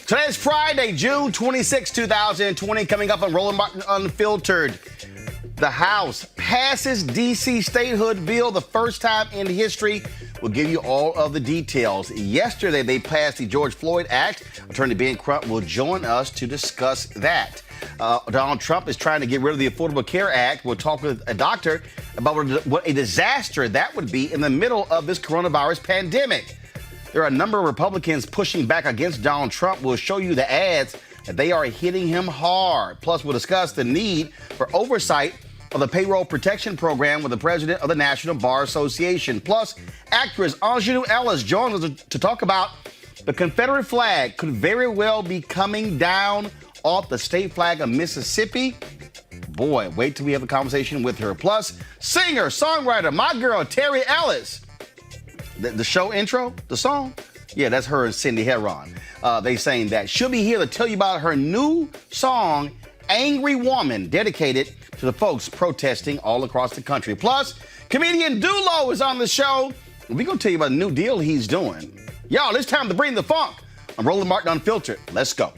Today is Friday, June 26, 2020. Coming up on Roland Martin Unfiltered. The House passes DC Statehood bill the first time in history. We'll give you all of the details. Yesterday, they passed the George Floyd Act. Attorney Ben Crump will join us to discuss that. Donald Trump is trying to get rid of the Affordable Care Act. We'll talk with a doctor about what a disaster that would be in the middle of this coronavirus pandemic. There are a number of Republicans pushing back against Donald Trump. We'll show you the ads that they are hitting him hard. Plus, we'll discuss the need for oversight of the Payroll Protection Program with the president of the National Bar Association. Plus, actress Aunjanue Ellis joins us to talk about the Confederate flag could very well be coming down off the state flag of Mississippi. Boy, wait till we have a conversation with her. Plus, singer, songwriter, my girl, Terry Ellis. The show intro, the song? Yeah, that's her and Cindy Heron. They saying that. She'll be here to tell you about her new song, Angry Woman, dedicated to the folks protesting all across the country. Plus, Comedian Dulo is on the show. We're going to tell you about a new deal he's doing. Y'all, it's time to bring the funk. I'm Roland Martin Unfiltered. Let's go.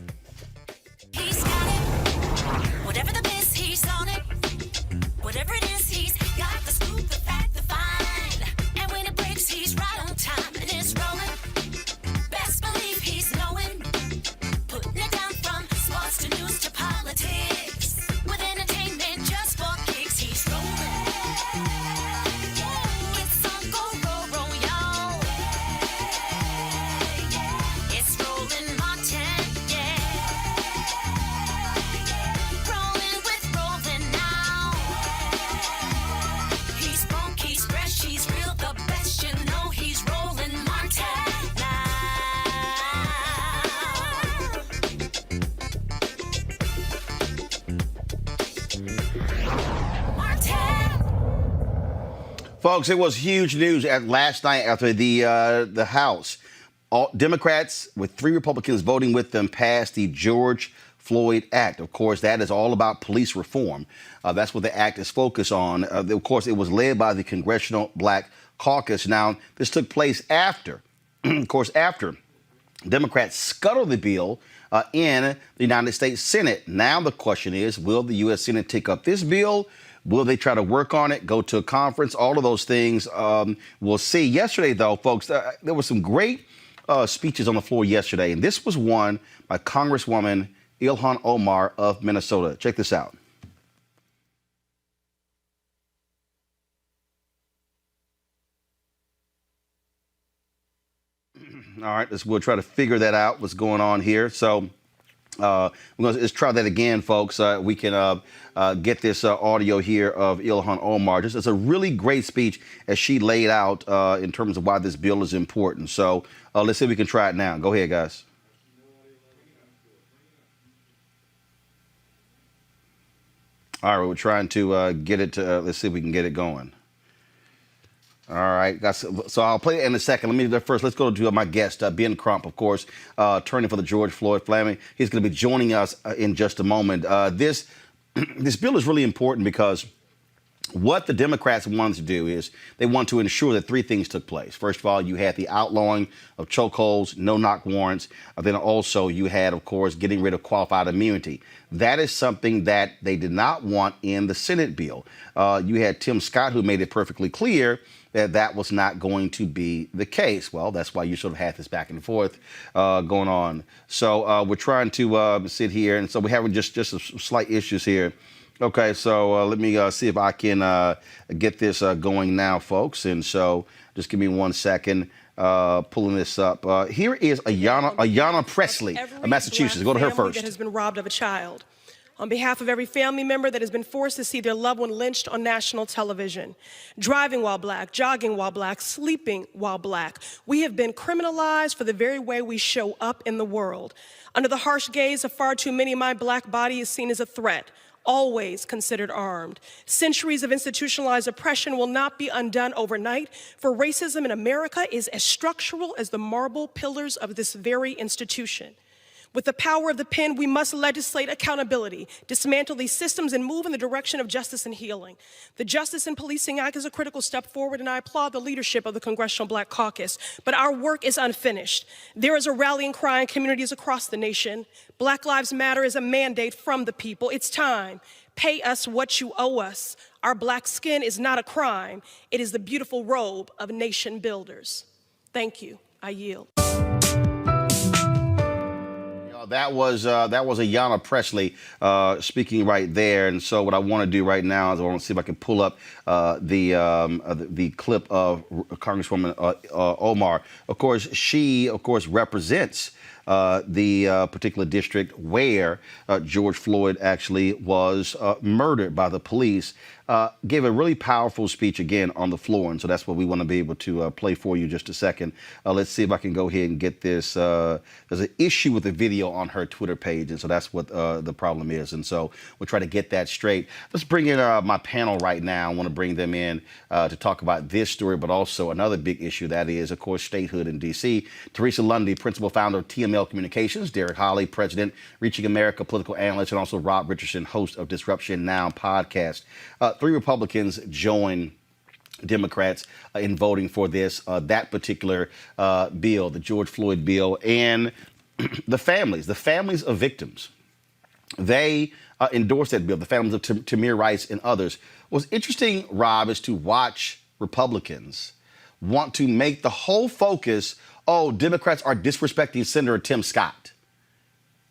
He's got it. Whatever the biz, he's on it. Whatever it is, he's got the scoop, the fact, the find. And when it breaks, he's right on time and it's rolling. Best believe he's knowing. Putting it down from sports to news to politics. With entertainment just for kicks, he's rolling. It's on go, y'all. It's Roland Martin, rolling with Roland now. He's funk, he's fresh, he's real, the best, you know he's Roland Martin now. Martin. Folks, it was huge news last night after the House. All Democrats, with 3 Republicans voting with them, passed the George Floyd Act. Of course, that is all about police reform. That's what the act is focused on. Of course, it was led by the Congressional Black Caucus. Now, this took place after, after Democrats scuttled the bill in the United States Senate. Now the question is, will the U.S. Senate take up this bill? Will they try to work on it, go to a conference? All of those things we'll see. Yesterday, though, folks, there were some great speeches on the floor yesterday, and this was one by Congresswoman Ilhan Omar of Minnesota. Check this out. All right, we'll try to figure that out, what's going on here. So we're going to try that again, folks. We can get this audio here of Ilhan Omar. Just it's a really great speech as she laid out in terms of why this bill is important. So let's see if we can try it now. Go ahead, guys. All right, we're trying to get it to, let's see if we can get it going. All right, guys. So I'll play it in a second. Let me do first. Let's go to my guest, Ben Crump, of course, attorney for the George Floyd family. He's going to be joining us in just a moment. This bill is really important because what the Democrats wanted to do is they want to ensure that 3 things took place. First of all, you had the outlawing of chokeholds, no-knock warrants. Then also you had, of course, getting rid of qualified immunity. That is something that they did not want in the Senate bill. You had Tim Scott, who made it perfectly clear that that was not going to be the case. Well, that's why you sort of had this back and forth going on. So we're trying to sit here, and so we're having just some slight issues here. Okay, so let me see if I can get this going now, folks. And so just give me 1 second, pulling this up. Here is Ayanna Presley of Massachusetts. Go to her first. That has been robbed of a child. On behalf of every family member that has been forced to see their loved one lynched on national television, driving while black, jogging while black, sleeping while black, we have been criminalized for the very way we show up in the world. Under the harsh gaze of far too many, my black body is seen as a threat, always considered armed. Centuries of institutionalized oppression will not be undone overnight, for racism in America is as structural as the marble pillars of this very institution. With the power of the pen, we must legislate accountability, dismantle these systems, and move in the direction of justice and healing. The Justice and Policing Act is a critical step forward, and I applaud the leadership of the Congressional Black Caucus. But our work is unfinished. There is a rallying cry in communities across the nation. Black Lives Matter is a mandate from the people. It's time. Pay us what you owe us. Our black skin is not a crime. It is the beautiful robe of nation builders. Thank you. I yield. That was Ayanna Pressley speaking right there, and so what I want to do right now is I want to see if I can pull up the clip of Congresswoman Omar. Of course, she represents the particular district where George Floyd actually was murdered by the police. Gave a really powerful speech again on the floor, and so that's what we want to be able to play for you just a second. Let's see if I can go ahead and get this. There's an issue with the video on her Twitter page, and so that's what the problem is, and so we'll try to get that straight. Let's bring in my panel right now. I want to bring them in to talk about this story, but also another big issue, that is, of course, statehood in D.C. Teresa Lundy, principal founder of TML Communications, Derek Holley, president, Reaching America political analyst, and also Rob Richardson, host of Disruption Now podcast. 3 Republicans join Democrats in voting for that particular bill, the George Floyd bill, and the families of victims. They endorsed that bill, the families of Tamir Rice and others. What's interesting, Rob, is to watch Republicans want to make the whole focus, Democrats are disrespecting Senator Tim Scott,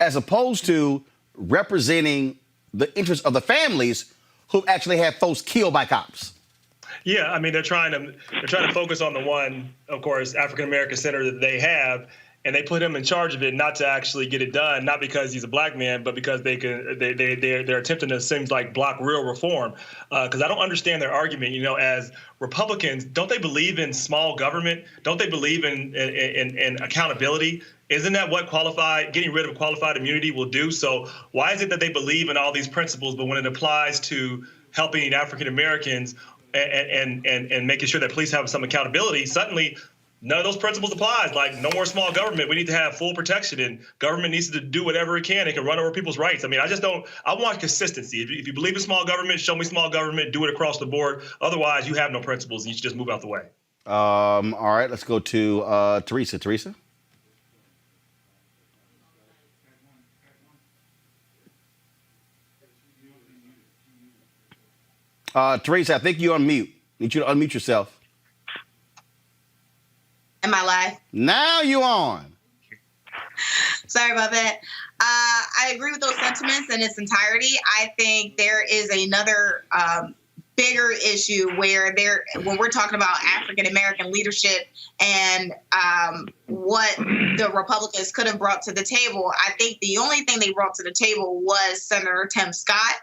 as opposed to representing the interests of the families who actually had folks killed by cops. Yeah, I mean, they're trying to focus on the one, of course, African-American senator that they have, and they put him in charge of it not to actually get it done, not because he's a black man, but because they're attempting to, seems like, block real reform. Because I don't understand their argument. As Republicans, don't they believe in small government? Don't they believe in accountability? Isn't that what getting rid of qualified immunity will do? So why is it that they believe in all these principles, but when it applies to helping African Americans and making sure that police have some accountability, suddenly none of those principles applies? Like, no more small government. We need to have full protection, and government needs to do whatever it can. It can run over people's rights. I mean, I want consistency. If you believe in small government, show me small government, do it across the board. Otherwise, you have no principles, and you should just move out the way. All right, let's go to Teresa. Teresa? Teresa, I think you're on mute. Need you to unmute yourself. Am I live? Now you on. Sorry about that. I agree with those sentiments in its entirety. I think there is another bigger issue where when we're talking about African American leadership and what the Republicans could have brought to the table, I think the only thing they brought to the table was Senator Tim Scott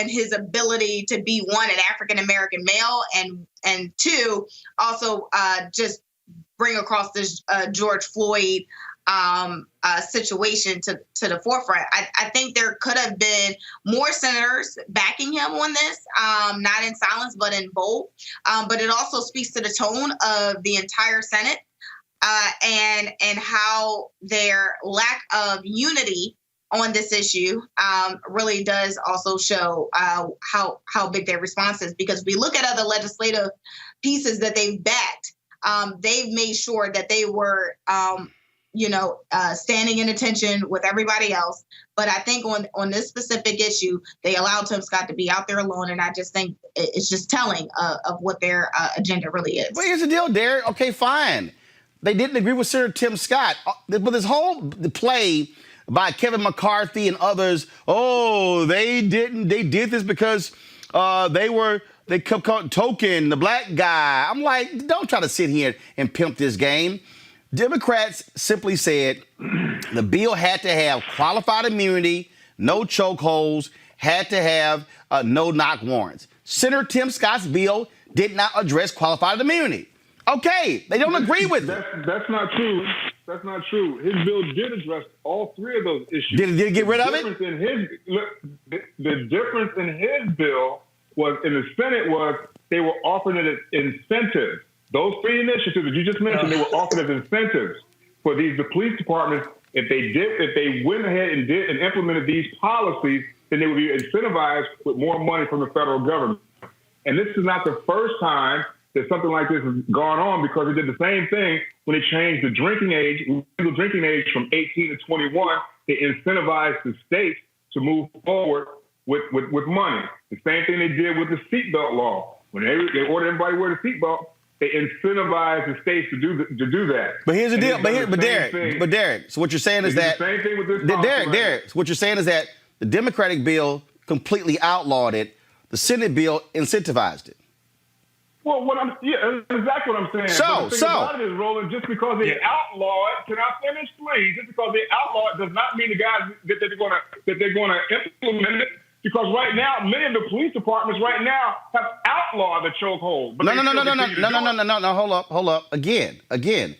and his ability to be, one, an African American male, and two, also just bring across this George Floyd situation to the forefront. I think there could have been more senators backing him on this, not in silence, but in bold. But it also speaks to the tone of the entire Senate and how their lack of unity on this issue really does also show how big their response is. Because we look at other legislative pieces that they've backed, they've made sure that they were standing in attention with everybody else. But I think on this specific issue, they allowed Tim Scott to be out there alone. And I just think it's just telling of what their agenda really is. But here's the deal, Derek. Okay, fine. They didn't agree with Senator Tim Scott. But this whole play by Kevin McCarthy and others, they didn't. They did this because they kept calling Token, the black guy. I'm like, don't try to sit here and pimp this game. Democrats simply said the bill had to have qualified immunity, no chokeholds, had to have no knock warrants. Senator Tim Scott's bill did not address qualified immunity. Okay, they don't agree with it. That's not true. That's not true. His bill did address all three of those issues. Did it get rid of it? The difference in his bill was in the Senate was they were offering it as incentives. Those three initiatives that you just mentioned, they were offered as incentives for the police departments If they went ahead and did and implemented these policies, then they would be incentivized with more money from the federal government. And this is not the first time that something like this has gone on, because they did the same thing when they changed the legal drinking age from 18 to 21. They incentivized the states to move forward with money. The same thing they did with the seatbelt law. When they ordered everybody to wear the seatbelt, they incentivized the states to do that. But here's the deal. But Derek, so what you're saying is that the same thing with this. Derek, so what you're saying is that the Democratic bill completely outlawed it. The Senate bill incentivized it. Well, that's exactly what I'm saying. But the thing about it is, Roland, just because they outlaw it, can I finish, please? Just because they outlaw it does not mean the guys that they're going to implement it. Because right now, many of the police departments right now have outlawed the chokehold. No. Hold up. Again,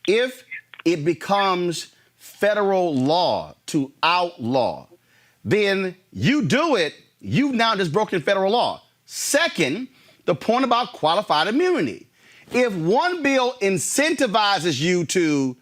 if it becomes federal law to outlaw, then you do it. You've now just broken federal law. Second, the point about qualified immunity. If one bill incentivizes you to,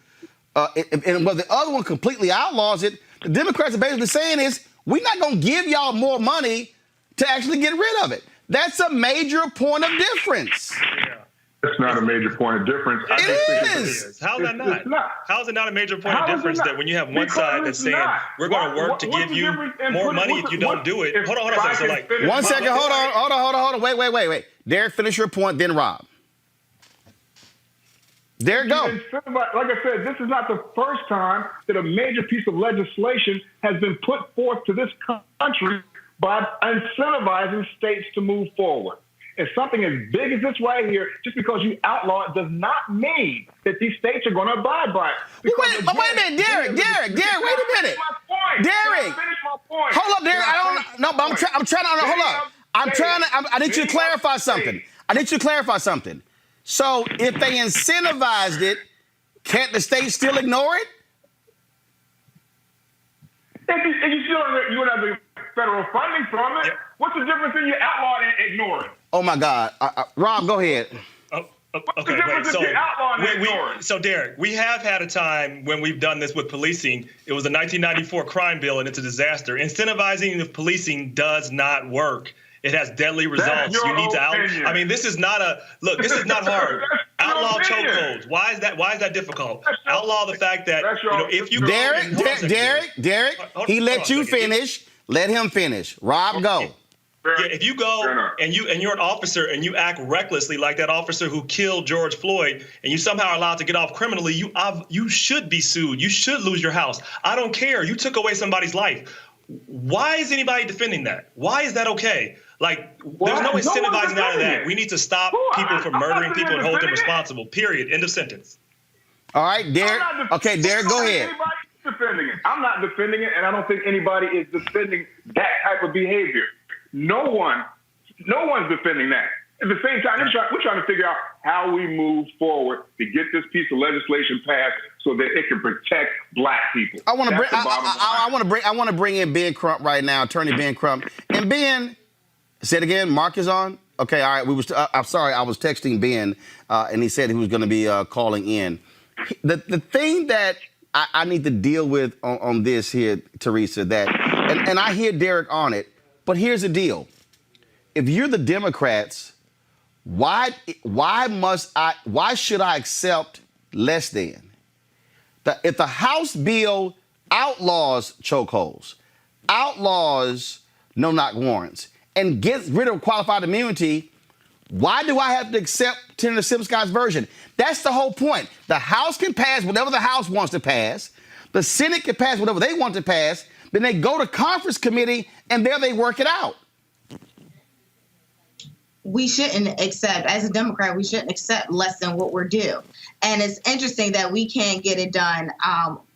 and the other one completely outlaws it, the Democrats are basically saying is, we're not going to give y'all more money to actually get rid of it. That's a major point of difference. Yeah. That's not a major point of difference. It is. How's that not? It's not. How is it not a major point of difference that when you have one side that's saying we're going to work to give you more money if you don't do it? Hold on. So like 1 second. Hold on. Wait. Derek, finish your point, then Rob. Derek, go. Like I said, this is not the first time that a major piece of legislation has been put forth to this country by incentivizing states to move forward. And something as big as this right here, just because you outlaw it does not mean that these states are going to abide by it. Wait a minute, Derek, wait a minute. Derek, finish my point. Hold up, Derek. I'm trying to, hold up. I need you to clarify something. So if they incentivized it, can't the state still ignore it? If you would have the federal funding from it, what's the difference in you outlaw it and ignore it? Oh my God. Rob, go ahead. Okay, wait. So Derek, we have had a time when we've done this with policing. It was a 1994 crime bill, and it's a disaster. Incentivizing the policing does not work. It has deadly results. You need to this is not hard. Outlaw chokeholds. Why is that difficult? Outlaw the fact that if you Derek, he let you finish. Let him finish. Rob, go. Yeah, if you go and you're an officer and you act recklessly like that officer who killed George Floyd, and you somehow are allowed to get off criminally, you should be sued. You should lose your house. I don't care. You took away somebody's life. Why is anybody defending that? Why is that okay? Like, there's no incentivizing out of that. We need to stop people from murdering people and hold them responsible. Period. End of sentence. All right, Derek. Okay, Derek, go ahead. Defending it. I'm not defending it, and I don't think anybody is defending that type of behavior. No one's defending that. At the same time, we're trying to figure out how we move forward to get this piece of legislation passed so that it can protect black people. I want to bring in Ben Crump right now, Attorney Ben Crump. And Ben, say it again. Mark is on. Okay, all right. I'm sorry. I was texting Ben, and he said he was going to be calling in. The thing that I need to deal with on this here, Teresa, and I hear Derek on it, but here's the deal. If you're the Democrats, why should I accept less than? If the House bill outlaws chokeholds, outlaws no-knock warrants, and gets rid of qualified immunity, why do I have to accept Senator Simscott's version? That's the whole point. The House can pass whatever the House wants to pass. The Senate can pass whatever they want to pass. Then they go to conference committee, and there they work it out. We shouldn't accept, as a Democrat, we shouldn't accept less than what we're due. And it's interesting that we can't get it done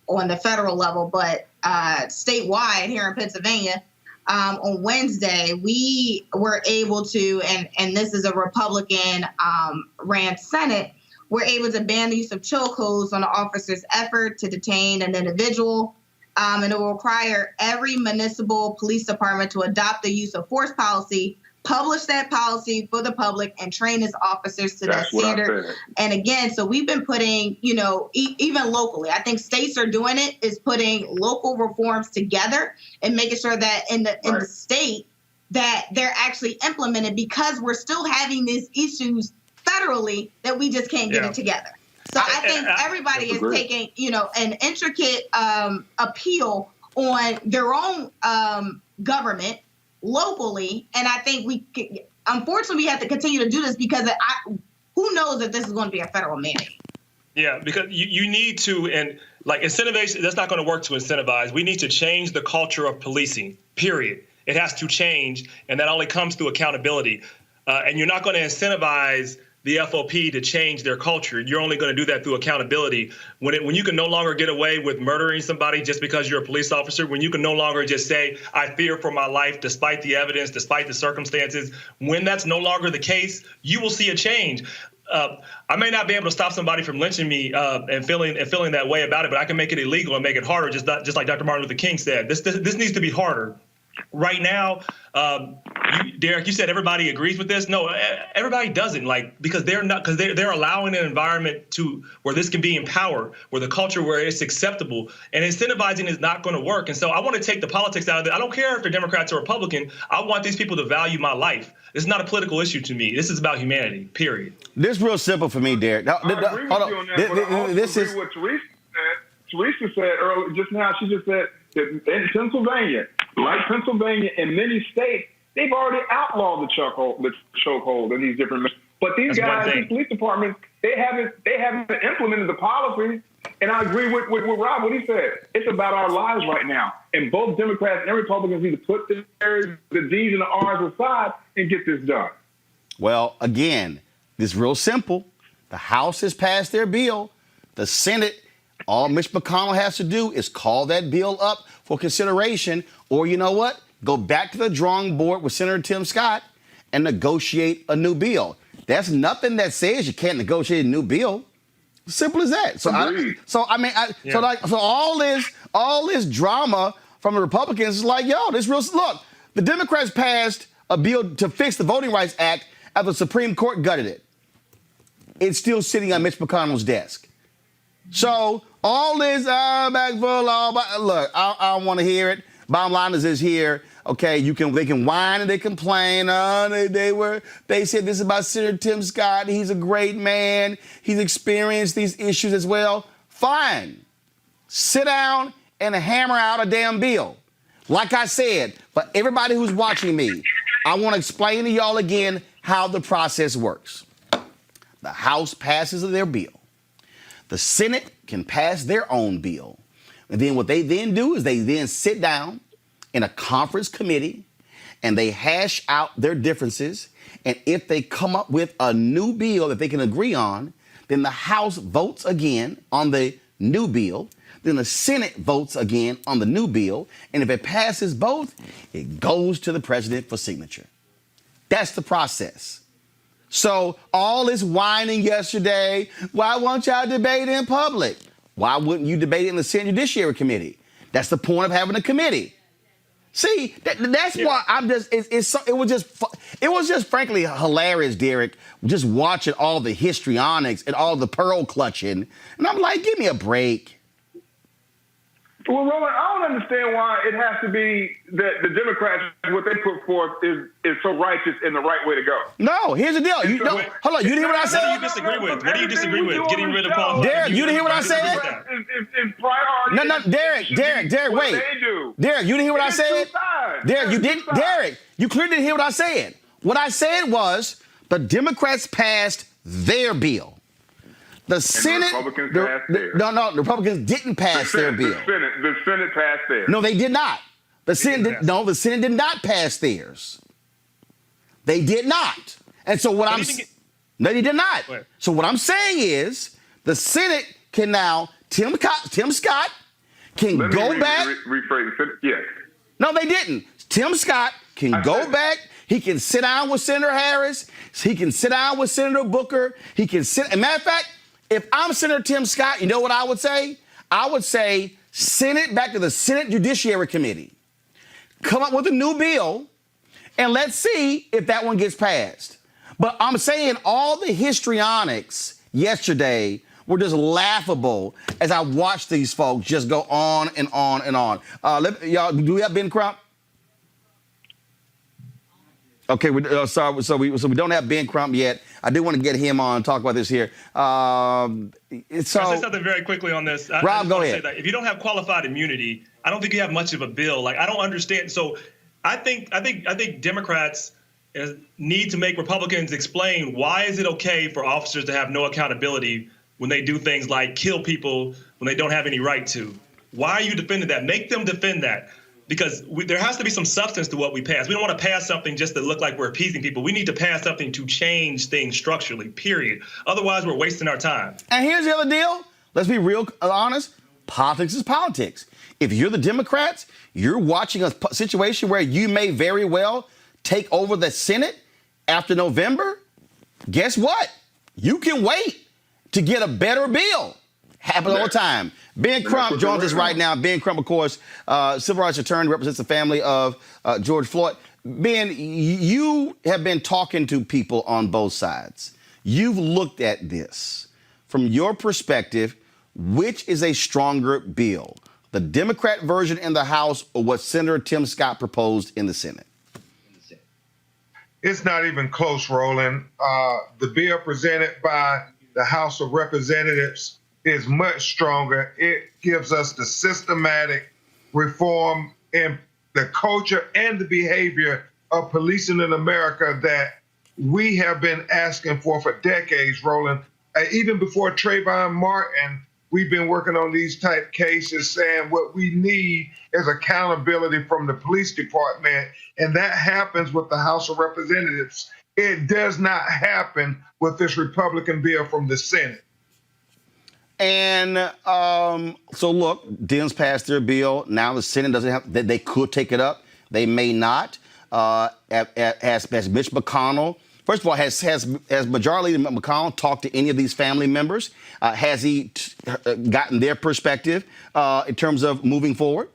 on the federal level, but statewide here in Pennsylvania, on Wednesday, we were able to, and this is a Republican ran Senate, we're able to ban the use of chokeholds on an officer's effort to detain an individual. And it will require every municipal police department to adopt the use of force policy publish that policy for the public and train his officers to That's that what I standard. said. And again, so we've been putting, even locally, I think states are doing it, is putting local reforms together and making sure that in the state that they're actually implemented, because we're still having these issues federally that we just can't get it together. So I think everybody is taking, an intricate appeal on their own government locally, and I think unfortunately, we have to continue to do this because who knows if this is going to be a federal mandate. Yeah, because you need to, and like incentivization, that's not going to work to incentivize. We need to change the culture of policing, period. It has to change, and that only comes through accountability. And you're not going to incentivize the FOP to change their culture. You're only going to do that through accountability. When you can no longer get away with murdering somebody just because you're a police officer, when you can no longer just say, I fear for my life despite the evidence, despite the circumstances, when that's no longer the case, you will see a change. I may not be able to stop somebody from lynching me and feeling that way about it, but I can make it illegal and make it harder, just like Dr. Martin Luther King said. This needs to be harder. Right now, Derek, you said everybody agrees with this. No, everybody doesn't, because they're allowing an environment where this can be in power, where the culture where it's acceptable, and incentivizing is not going to work. And so I want to take the politics out of it. I don't care if they're Democrats or Republican. I want these people to value my life. It's not a political issue to me. This is about humanity, period. This is real simple for me, Derek. I agree with you on that, but I also agree with what Teresa said earlier just now. She just said that in Pennsylvania, like Pennsylvania and many states, they've already outlawed the chokehold in these different. But these guys, these police departments, they haven't implemented the policies. And I agree with Rob what he said. It's about our lives right now, and both Democrats and Republicans need to put the D's and the R's aside and get this done. Well, again, this is real simple. The House has passed their bill. The Senate, all Mitch McConnell has to do is call that bill up for consideration, or you know what? Go back to the drawing board with Senator Tim Scott and negotiate a new bill. There's nothing that says you can't negotiate a new bill. Simple as that. So all this drama from the Republicans is like, look, the Democrats passed a bill to fix the Voting Rights Act after the Supreme Court gutted it. It's still sitting on Mitch McConnell's desk. So all this back for law, look, I don't want to hear it. Bottom line is here. Okay, they can whine and they complain. They said this about Senator Tim Scott. He's a great man. He's experienced these issues as well. Fine. Sit down and hammer out a damn bill. Like I said, for everybody who's watching me, I want to explain to y'all again how the process works. The House passes their bill. The Senate can pass their own bill. And then what they then do is they then sit down in a conference committee and they hash out their differences. And if they come up with a new bill that they can agree on, then the House votes again on the new bill. Then the Senate votes again on the new bill. And if it passes both, it goes to the president for signature. That's the process. So all this whining yesterday, why won't y'all debate in public? Why wouldn't you debate it in the Senate Judiciary Committee? That's the point of having a committee. See, that's why I'm just. It was just frankly hilarious, Derek. Just watching all the histrionics and all the pearl clutching, and I'm like, give me a break. Well, Roland, I don't understand why it has to be that the Democrats, what they put forth is so righteous and the right way to go. No, here's the deal. Hold on, you didn't hear what I said? What do you disagree with? What do you disagree with? Getting rid of qualified. Derek, you didn't hear what I said? Is priority. No, Derek, wait. Derek, you didn't hear what I said? Derek, you didn't. Derek, you clearly didn't hear what I said. What I said was the Democrats passed their bill. The Senate, the Republicans passed theirs. No, the Republicans didn't pass their bill. The Senate passed theirs. No, they did not. The Senate did not pass theirs. They did not. And so what no, they did not. Wait. So what I'm saying is the Senate can now, Tim Scott can go back. Rephrase it. Yes. No, they didn't. Tim Scott can go back. He can sit down with Senator Harris. He can sit down with Senator Booker. He can sit. As a matter of fact, if I'm Senator Tim Scott, you know what I would say? I would say send it back to the Senate Judiciary Committee. Come up with a new bill And let's see if that one gets passed. But I'm saying all the histrionics yesterday were just laughable as I watched these folks just go on and on and on. Y'all, do we have Ben Crump? Okay, sorry. So we don't have Ben Crump yet. I do want to get him on and talk about this here. Can I say something very quickly on this? Rob, go ahead. If you don't have qualified immunity, I don't think you have much of a bill. Like, I don't understand. So I think Democrats need to make Republicans explain why is it okay for officers to have no accountability when they do things like kill people when they don't have any right to. Why are you defending that? Make them defend that. Because there has to be some substance to what we pass. We don't want to pass something just to look like we're appeasing people. We need to pass something to change things structurally, period. Otherwise, we're wasting our time. And here's the other deal. Let's be real honest. Politics is politics. If you're the Democrats, you're watching a situation where you may very well take over the Senate after November. Guess what? You can wait to get a better bill. Happens all the time. Ben Crump joins us right now. Ben Crump, of course, civil rights attorney, represents the family of George Floyd. Ben, you have been talking to people on both sides. You've looked at this. From your perspective, which is a stronger bill? The Democrat version in the House or what Senator Tim Scott proposed in the Senate? It's not even close, Roland. The bill presented by the House of Representatives is much stronger. It gives us the systematic reform in the culture and the behavior of policing in America that we have been asking for decades, Roland. Even before Trayvon Martin, we've been working on these type cases saying what we need is accountability from the police department, and that happens with the House of Representatives. It does not happen with this Republican bill from the Senate. And so, look, Dems passed their bill. Now the Senate doesn't have, they could take it up. They may not. Has Mitch McConnell, first of all, has Majority Leader McConnell talked to any of these family members? Has he gotten their perspective in terms of moving forward?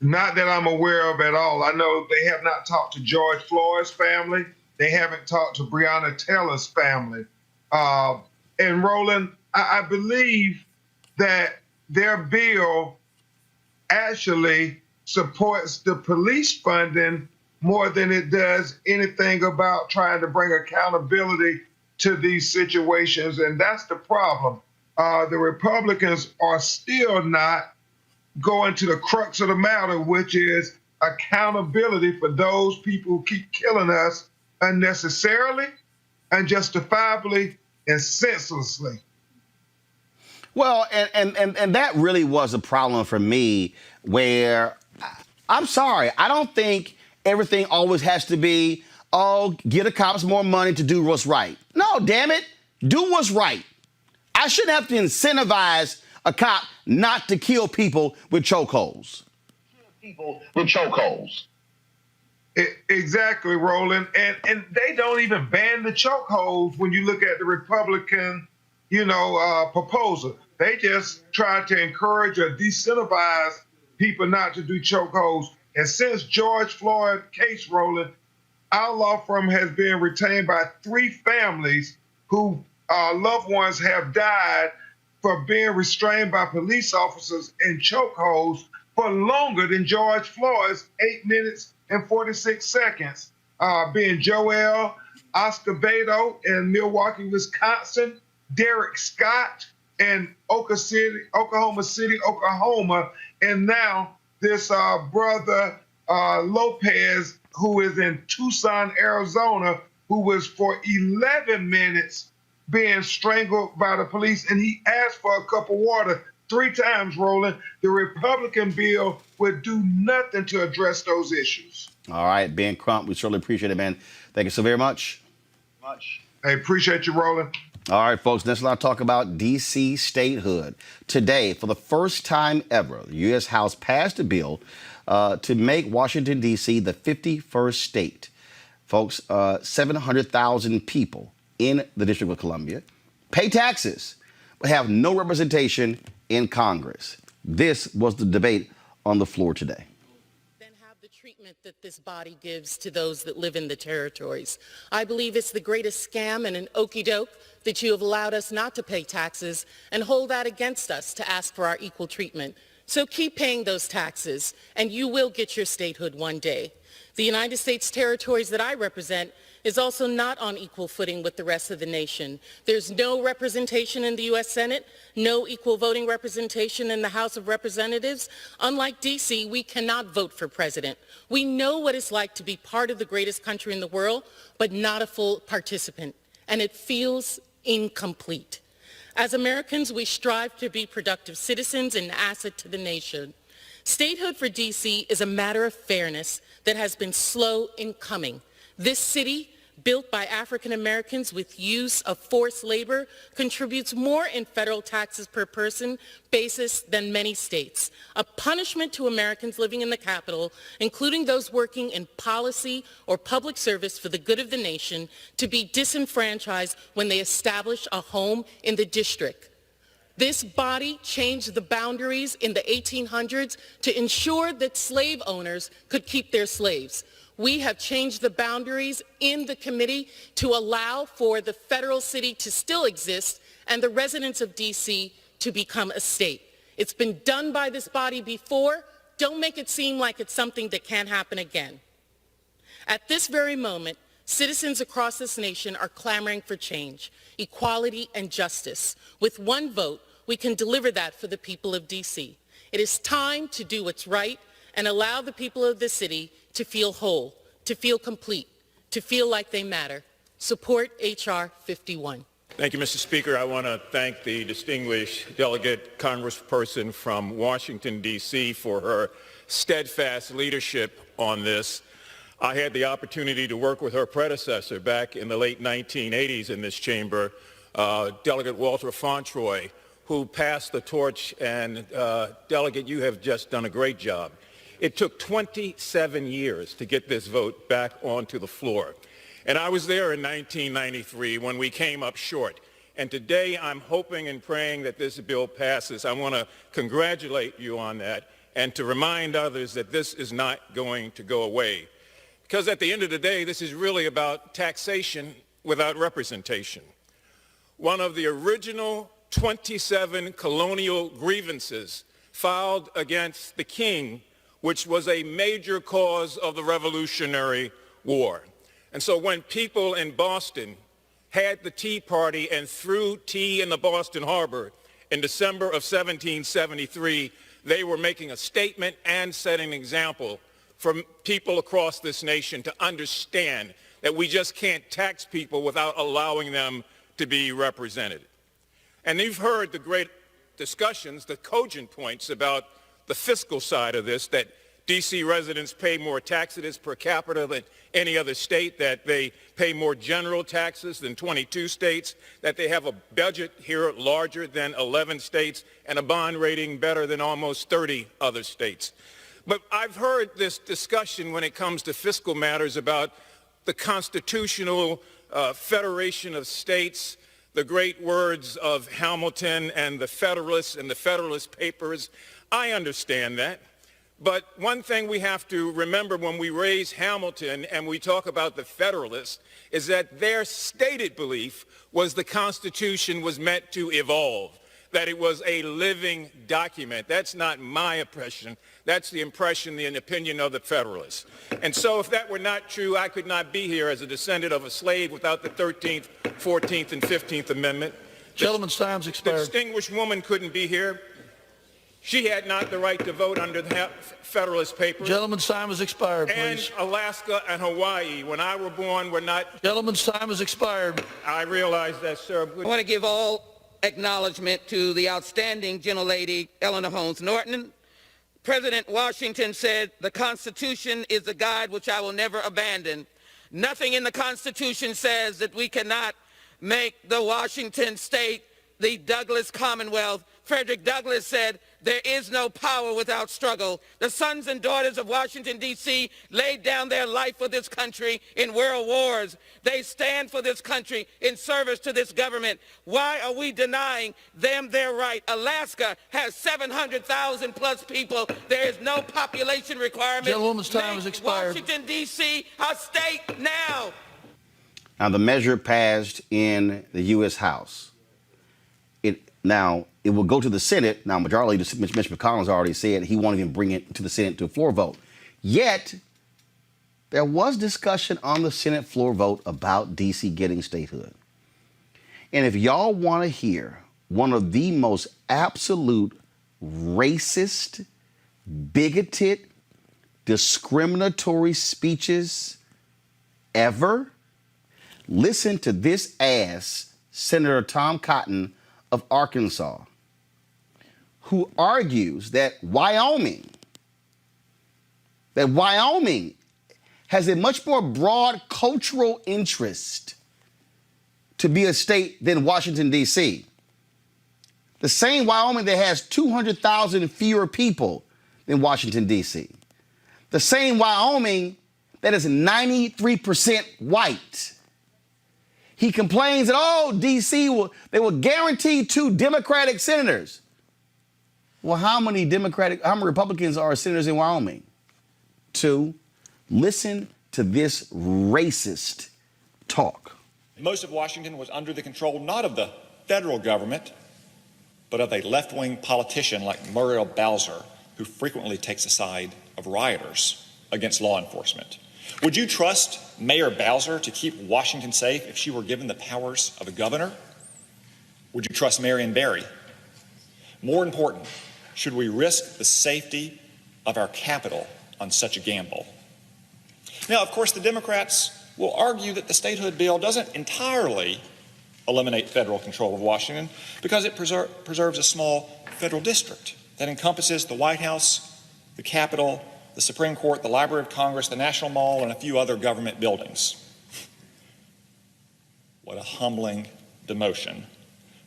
Not that I'm aware of at all. I know they have not talked to George Floyd's family. They haven't talked to Breonna Taylor's family. And Roland, I believe that their bill actually supports the police funding more than it does anything about trying to bring accountability to these situations. And that's the problem. The Republicans are still not going to the crux of the matter, which is accountability for those people who keep killing us unnecessarily, unjustifiably, and senselessly. Well, and that really was a problem for me where, I'm sorry, I don't think everything always has to be, oh, get the cops more money to do what's right. No, damn it, do what's right. I shouldn't have to incentivize a cop not to kill people with chokeholds. Exactly, Roland. And they don't even ban the chokeholds when you look at the Republican, proposal. They just try to encourage or disincentivize people not to do chokeholds. And since George Floyd case, Roland, our law firm has been retained by 3 families who loved ones have died for being restrained by police officers in chokeholds for longer than George Floyd's 8 minutes and 46 seconds, being Joel Escobedo in Milwaukee, Wisconsin, Derek Scott in Oklahoma City, Oklahoma, and now this brother Lopez, who is in Tucson, Arizona, who was for 11 minutes being strangled by the police, and he asked for a cup of water 3 times, Roland. The Republican bill would do nothing to address those issues. All right, Ben Crump, we certainly appreciate it, man. Thank you so very much. I appreciate you, Roland. All right, folks, let's now talk about DC Statehood. Today, for the first time ever, the U.S. House passed a bill to make Washington, D.C. the 51st state. Folks, 700,000 people in the District of Columbia pay taxes but have no representation in Congress. This was the debate on the floor today. treatment that this body gives to those that live in the territories. I believe it's the greatest scam and an okey-doke that you have allowed us not to pay taxes and hold that against us to ask for our equal treatment. So keep paying those taxes, and you will get your statehood one day. The United States territories that I represent is also not on equal footing with the rest of the nation. There's no representation in the U.S. Senate, no equal voting representation in the House of Representatives. Unlike D.C., we cannot vote for president. We know what it's like to be part of the greatest country in the world, but not a full participant, and it feels incomplete. As Americans, we strive to be productive citizens and an asset to the nation. Statehood for D.C. is a matter of fairness that has been slow in coming. This city, built by African Americans with use of forced labor, contributes more in federal taxes per person basis than many states. A punishment to Americans living in the capital, including those working in policy or public service for the good of the nation, to be disenfranchised when they establish a home in the district. This body changed the boundaries in the 1800s to ensure that slave owners could keep their slaves. We have changed the boundaries in the committee to allow for the federal city to still exist and the residents of D.C. to become a state. It's been done by this body before. Don't make it seem like it's something that can't happen again. At this very moment, citizens across this nation are clamoring for change, equality, and justice. With one vote, we can deliver that for the people of D.C. It is time to do what's right and allow the people of the city to feel whole, to feel complete, to feel like they matter. Support H.R. 51. Thank you, Mr. Speaker. I want to thank the distinguished delegate congressperson from Washington, D.C. for her steadfast leadership on this. I had the opportunity to work with her predecessor back in the late 1980s in this chamber, Delegate Walter Fauntroy, who passed the torch, and Delegate, you have just done a great job. It took 27 years to get this vote back onto the floor. And I was there in 1993 when we came up short. And today I'm hoping and praying that this bill passes. I want to congratulate you on that and to remind others that this is not going to go away. Because at the end of the day, this is really about taxation without representation. One of the original 27 colonial grievances filed against the king, which was a major cause of the Revolutionary War. And so when people in Boston had the Tea Party and threw tea in the Boston Harbor in December of 1773, they were making a statement and setting an example for people across this nation to understand that we just can't tax people without allowing them to be represented. And you've heard the great discussions, the cogent points about the fiscal side of this, that D.C. residents pay more taxes per capita than any other state, that they pay more general taxes than 22 states, that they have a budget here larger than 11 states, and a bond rating better than almost 30 other states. But I've heard this discussion when it comes to fiscal matters about the constitutional federation of states, the great words of Hamilton and the Federalists and the Federalist Papers. I understand that. But one thing we have to remember when we raise Hamilton and we talk about the Federalists is that their stated belief was the Constitution was meant to evolve, that it was a living document. That's not my impression. That's the impression, the opinion of the Federalists. And so if that were not true, I could not be here as a descendant of a slave without the 13th, 14th, and 15th Amendment. Gentleman's time's expired. The distinguished woman couldn't be here. She had not the right to vote under the Federalist Papers. Gentleman's time has expired, And please. Alaska and Hawaii, when I were born, were not... Gentleman's time has expired. I realize that, sir. I want to give all acknowledgement to the outstanding gentlelady Eleanor Holmes Norton. President Washington said, "The Constitution is the guide which I will never abandon." Nothing in the Constitution says that we cannot make the Washington state the Douglas Commonwealth Frederick Douglass said, there is no power without struggle. The sons and daughters of Washington, D.C. laid down their life for this country in world wars. They stand for this country in service to this government. Why are we denying them their right? Alaska has 700,000 plus people. There is no population requirement. Gentlewoman's time has Make expired. Washington, D.C. a state now. Now, the measure passed in the U.S. House. It will go to the Senate. Now, Majority Leader Mitch McConnell's already said he won't even bring it to the Senate to a floor vote. Yet, there was discussion on the Senate floor vote about D.C. getting statehood. And if y'all want to hear one of the most absolute racist, bigoted, discriminatory speeches ever, listen to this ass, Senator Tom Cotton of Arkansas, who argues that Wyoming has a much more broad cultural interest to be a state than Washington, D.C. The same Wyoming that has 200,000 fewer people than Washington, D.C. The same Wyoming that is 93% white. He complains that, D.C., they will guarantee 2 Democratic senators. Well, how many Republicans are senators in Wyoming? 2. Listen to this racist talk. Most of Washington was under the control not of the federal government, but of a left-wing politician like Muriel Bowser, who frequently takes the side of rioters against law enforcement. Would you trust Mayor Bowser to keep Washington safe if she were given the powers of a governor? Would you trust Marion Barry? More important, should we risk the safety of our capital on such a gamble? Now, of course, the Democrats will argue that the statehood bill doesn't entirely eliminate federal control of Washington because it preserves a small federal district that encompasses the White House, the Capitol, the Supreme Court, the Library of Congress, the National Mall, and a few other government buildings. What a humbling demotion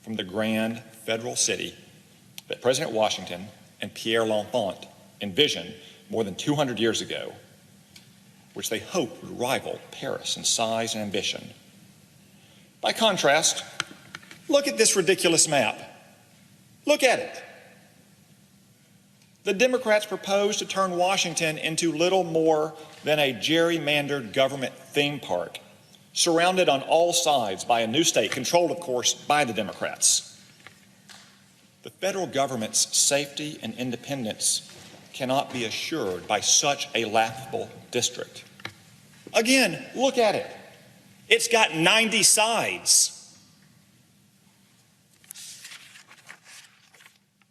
from the grand federal city that President Washington and Pierre L'Enfant envisioned more than 200 years ago, which they hoped would rival Paris in size and ambition. By contrast, look at this ridiculous map. Look at it. The Democrats propose to turn Washington into little more than a gerrymandered government theme park, surrounded on all sides by a new state, controlled, of course, by the Democrats. The federal government's safety and independence cannot be assured by such a laughable district. Again, look at it. It's got 90 sides.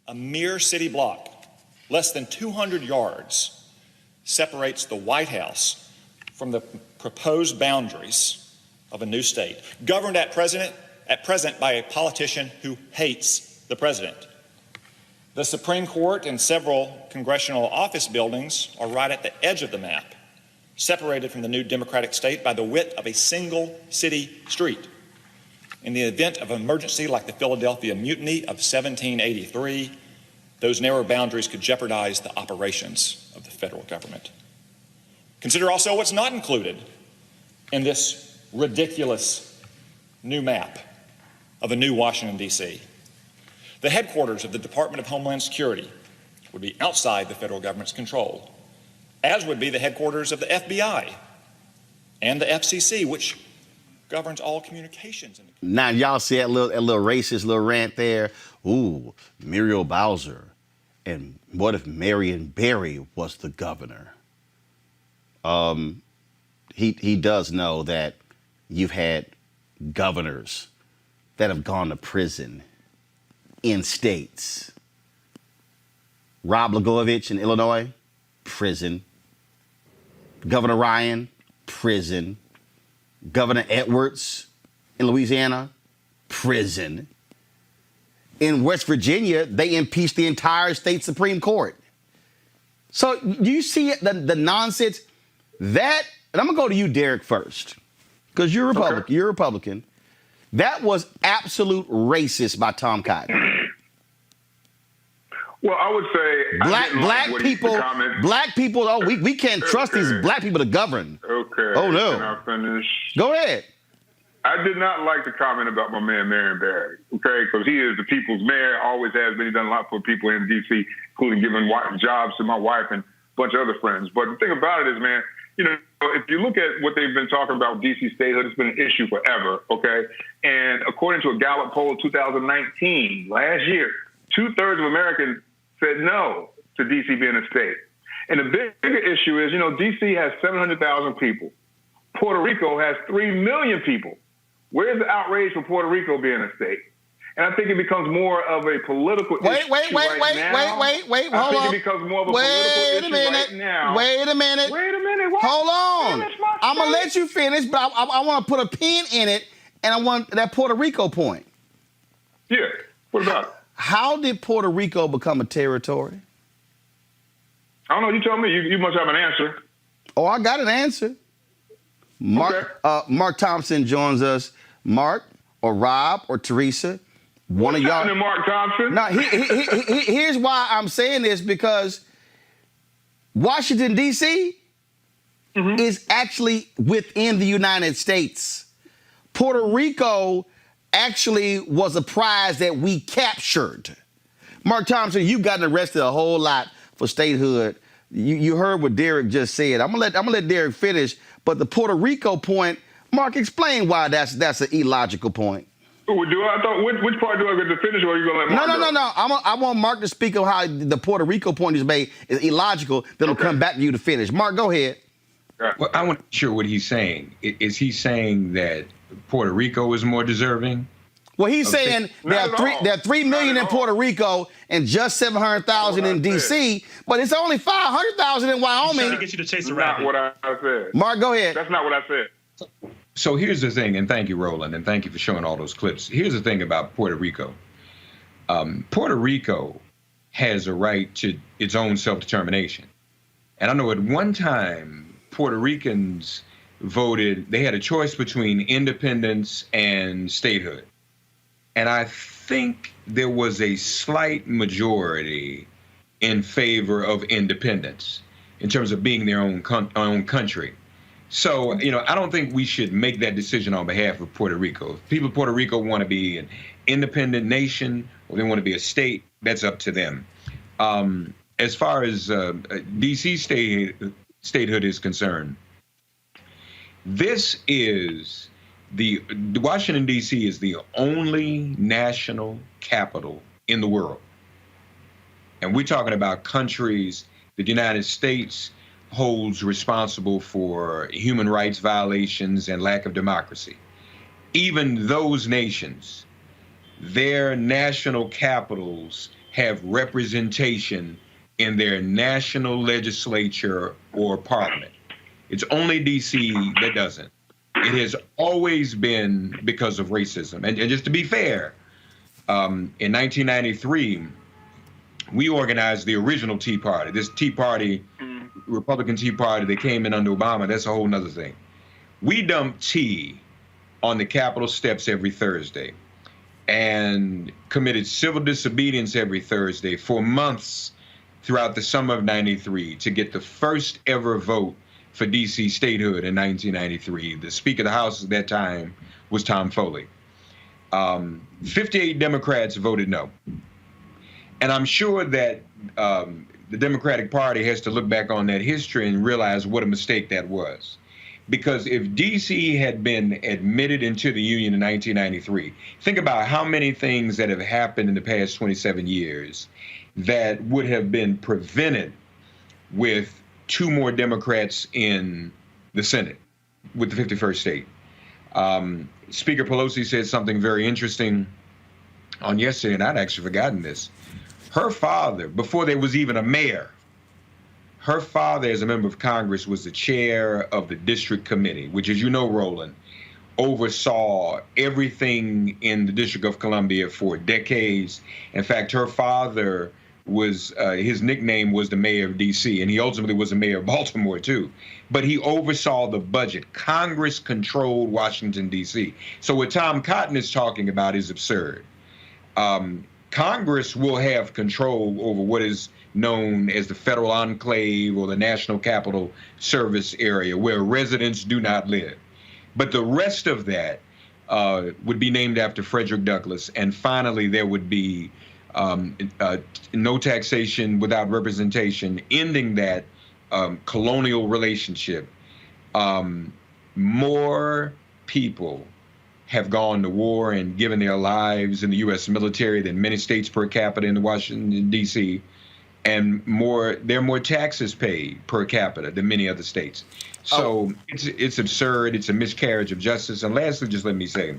A mere city block, less than 200 yards, separates the White House from the proposed boundaries of a new state, governed at present by a politician who hates the president. The Supreme Court and several congressional office buildings are right at the edge of the map, separated from the new Democratic state by the width of a single city street. In the event of an emergency like the Philadelphia Mutiny of 1783, those narrow boundaries could jeopardize the operations of the federal government. Consider also what's not included in this ridiculous new map of a new Washington, D.C. The headquarters of the Department of Homeland Security would be outside the federal government's control, as would be the headquarters of the FBI and the FCC, which governs all communications. Now, y'all see that little racist little rant there? Ooh, Muriel Bowser. And what if Marion Barry was the governor? He does know that you've had governors that have gone to prison in states. Rob Blagojevich in Illinois, prison. Governor Ryan, prison. Governor Edwards in Louisiana, prison. In West Virginia, they impeached the entire state Supreme Court. So you see the nonsense? That, and I'm going to go to you, Derek, first, because you're a Republican. Okay. You're a Republican. That was absolute racist by Tom Cotton. Well, I would say black people. Oh, we can't trust these black people to govern. Okay. Oh no. Can I finish? Go ahead. I did not like the comment about my man Marion Barry. Okay, because he is the people's mayor. Always has been. He's done a lot for people in D.C., including giving jobs to my wife and a bunch of other friends. But the thing about it is, man, you know, if you look at what they've been talking about DC statehood, it's been an issue forever. Okay, and according to a Gallup poll of 2019, last year, 2/3 of Americans said no to D.C. being a state. And the bigger issue is, you know, D.C. has 700,000 people. Puerto Rico has 3 million people. Where's the outrage for Puerto Rico being a state? And I think it becomes more of a political issue right now. Wait, hold on. I think it becomes more of a political issue right now. Wait a minute. What? Hold on. I'm going to let you finish, but I want to put a pin in it, and I want that Puerto Rico point. Yeah. What about it? How did Puerto Rico become a territory? I don't know. You tell me. You must have an answer. Oh, I got an answer. Mark Thompson joins us. Mark or Rob or Teresa, one of y'all. Mark Thompson? No, here's why I'm saying this, because Washington, D.C. is actually within the United States. Puerto Rico actually was a prize that we captured. Mark Thompson, you've gotten arrested a whole lot for statehood. You heard what Derek just said. I'm gonna let Derek finish, but the Puerto Rico point, Mark, explain why that's an illogical point. I thought which part do I get to finish, or are you gonna let Mark go? No. I want Mark to speak on how the Puerto Rico point is made is illogical. Then it'll come back to you to finish. Mark, go ahead. Well, I want to be sure what he's saying. Is he saying that Puerto Rico is more deserving? Well, he's saying there are 3 million in Puerto Rico and just 700,000 in D.C., but it's only 500,000 in Wyoming. He's trying to get you to chase a rabbit. Not what I said. Mark, go ahead. That's not what I said. So here's the thing, and thank you, Roland, and thank you for showing all those clips. Here's the thing about Puerto Rico. Puerto Rico has a right to its own self-determination. And I know at one time, Puerto Ricans voted, they had a choice between independence and statehood. And I think there was a slight majority in favor of independence in terms of being their own country. So, you know, I don't think we should make that decision on behalf of Puerto Rico. If people of Puerto Rico want to be an independent nation or they want to be a state, that's up to them. As far as DC statehood is concerned, this is the Washington, D.C. is the only national capital in the world. And we're talking about countries, the United States holds responsible for human rights violations and lack of democracy. Even those nations, their national capitals have representation in their national legislature or parliament. It's only D.C. that doesn't. It has always been because of racism. And just to be fair, in 1993, we organized the original Tea Party. This Tea Party, Republican Tea Party that came in under Obama, that's a whole nother thing. We dumped tea on the Capitol steps every Thursday and committed civil disobedience every Thursday for months throughout the summer of 93 to get the first ever vote for DC statehood in 1993. The Speaker of the House at that time was Tom Foley. 58 Democrats voted no. And I'm sure that the Democratic Party has to look back on that history and realize what a mistake that was. Because if DC had been admitted into the Union in 1993, think about how many things that have happened in the past 27 years that would have been prevented with 2 more Democrats in the Senate with the 51st state. Speaker Pelosi said something very interesting on yesterday, and I'd actually forgotten this. Her father, before there was even a mayor, her father as a member of Congress was the chair of the district committee, which, as you know, Roland, oversaw everything in the District of Columbia for decades. In fact, her father was, his nickname was the mayor of D.C., and he ultimately was the mayor of Baltimore, too. But he oversaw the budget. Congress controlled Washington, D.C. So what Tom Cotton is talking about is absurd. Congress will have control over what is known as the federal enclave or the National Capital Service area, where residents do not live. But the rest of that would be named after Frederick Douglass. And finally, there would be no taxation without representation, ending that colonial relationship. More people have gone to war and given their lives in the U.S. military than many states per capita in Washington, D.C., and there are more taxes paid per capita than many other states. So it's absurd. It's a miscarriage of justice. And lastly, just let me say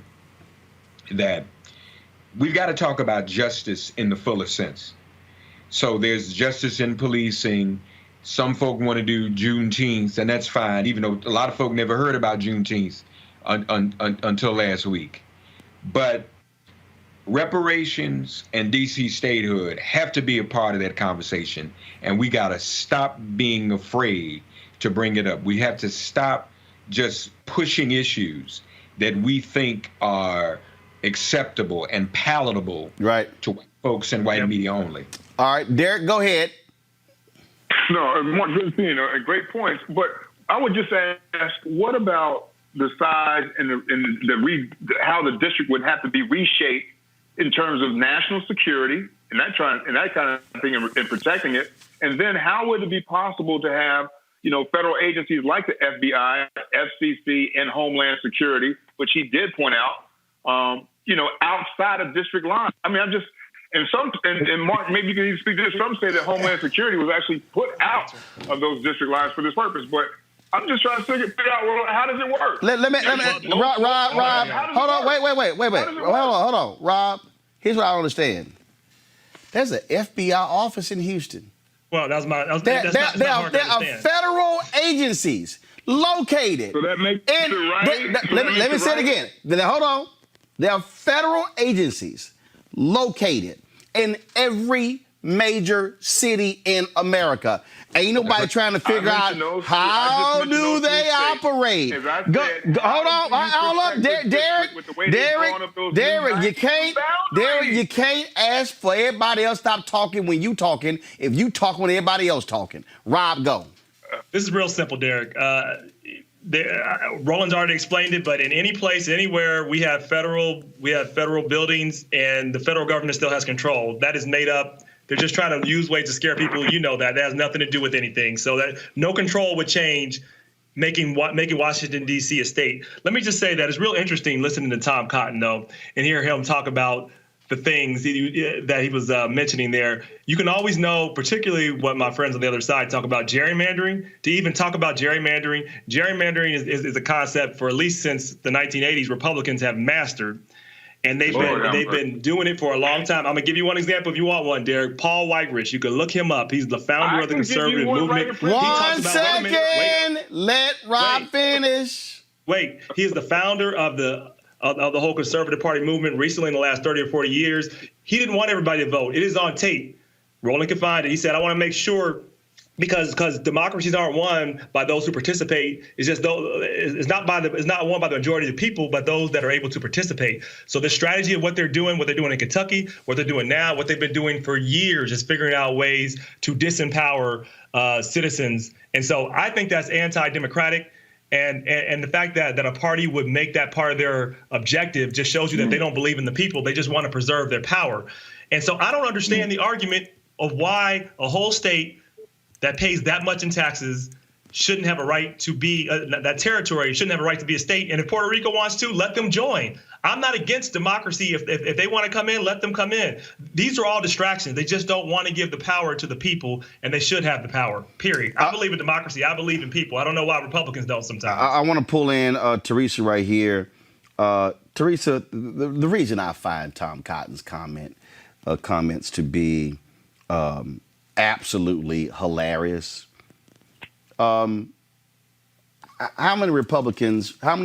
that we've got to talk about justice in the fullest sense. So there's justice in policing. Some folk want to do Juneteenth, and that's fine, even though a lot of folk never heard about Juneteenth until last week. But reparations and DC statehood have to be a part of that conversation, and we got to stop being afraid to bring it up. We have to stop just pushing issues that we think are acceptable and palatable to white folks and white media only. All right, Derek, go ahead. No, Mark, good seeing you. Great points. But I would just ask, what about the size and how the district would have to be reshaped in terms of national security and that kind of thing and protecting it? And then how would it be possible to have, federal agencies like the FBI, FCC, and Homeland Security, which he did point out, outside of district lines? I mean, and Mark, maybe you can even speak to this. Some say that Homeland Security was actually put out of those district lines for this purpose. But I'm just trying to figure out, well, how does it work? Rob, hold on, wait. Hold on, Rob. Here's what I don't understand. There's an FBI office in Houston. Well, there are federal agencies located. So that makes it right. Let me say it again. Hold on. There are federal agencies located in every major city in America. Ain't nobody trying to figure out how do they operate. Hold on, Derek, you can't ask for everybody else stop talking when you talking if you talking when everybody else talking. Rob, go. This is real simple, Derek. Roland's already explained it, but in any place, anywhere, we have federal buildings, and the federal government still has control. That is made up. They're just trying to use ways to scare people. You know that has nothing to do with anything. So that no control would change, making Washington D.C. a state. Let me just say that it's real interesting listening to Tom Cotton though, and hear him talk about the things that he was mentioning there. You can always know, particularly what my friends on the other side talk about gerrymandering. To even talk about gerrymandering is a concept for at least since the 1980s Republicans have mastered. And they've been doing it for a long time. I'm gonna give you one example if you want one, Derek. Paul Weighrich, you can look him up. He's the founder of the conservative movement. Let Rob finish. Wait, he is the founder of the whole conservative party movement recently in the last 30 or 40 years. He didn't want everybody to vote. It is on tape. Roland can find it. He said, I want to make sure, because democracies aren't won by those who participate. It's not won by the majority of the people, but those that are able to participate. So the strategy of what they're doing in Kentucky, what they're doing now, what they've been doing for years is figuring out ways to disempower citizens. And so I think that's anti-democratic. And the fact that a party would make that part of their objective just shows you that they don't believe in the people. They just want to preserve their power. And so I don't understand the argument of why a whole state that pays that much in taxes shouldn't have a right to be that territory shouldn't have a right to be a state. And if Puerto Rico wants to, let them join. I'm not against democracy. If they want to come in, let them come in. These are all distractions. They just don't want to give the power to the people, and they should have the power, period. I believe in democracy. I believe in people. I don't know why Republicans don't sometimes. I want to pull in Teresa right here. Teresa, the reason I find Tom Cotton's comments to be absolutely hilarious. How many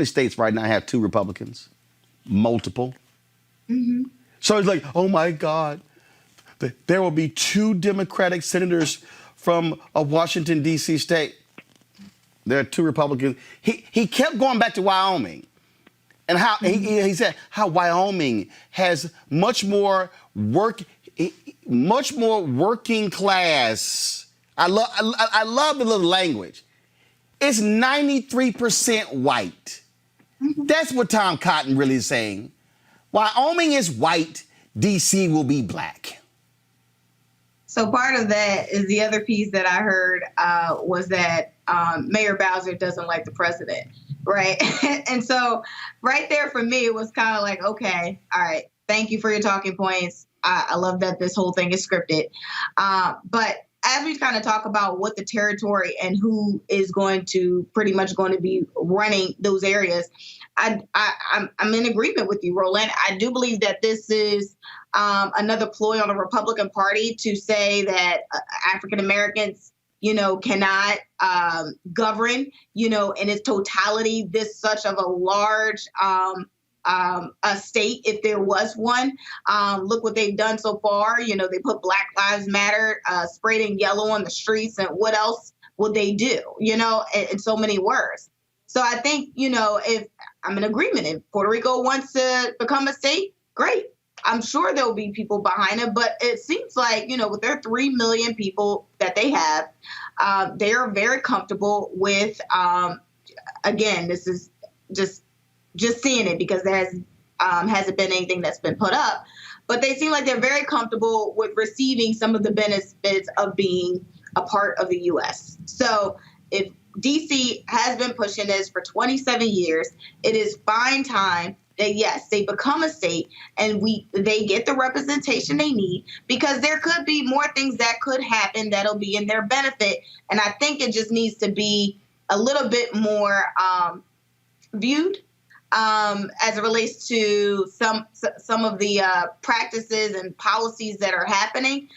states right now have 2 Republicans? Multiple. Mm-hmm. So it's like, oh my God, there will be 2 Democratic senators from a Washington, D.C. state. There are 2 Republicans. He kept going back to Wyoming and how he said how Wyoming has much more work much more working class. I love the little language. It's 93% white. That's what Tom Cotton really is saying. Wyoming is white, DC will be black. So part of that is the other piece that I heard was that Mayor Bowser doesn't like the president, right? And so right there for me, it was kind of like, okay, all right, thank you for your talking points. I love that this whole thing is scripted. But as we kind of talk about what the territory and who is pretty much going to be running those areas, I'm in agreement with you, Roland. I do believe that this is another ploy on the Republican Party to say that African Americans, cannot govern, in its totality, such of a large a state, if there was one. Look what they've done so far. They put Black Lives Matter sprayed in yellow on the streets, and what else would they do? In so many words. So I think, if I'm in agreement, if Puerto Rico wants to become a state, great. I'm sure there'll be people behind it, but it seems like, with their 3 million people that they have, they are very comfortable with, again, this is just seeing it because there hasn't been anything that's been put up, but they seem like they're very comfortable with receiving some of the benefits of being a part of the U.S. So if DC has been pushing this for 27 years, it is fine time that, yes, they become a state and they get the representation they need, because there could be more things that could happen that'll be in their benefit. And I think it just needs to be a little bit more viewed as it relates to some of the practices and policies that are happening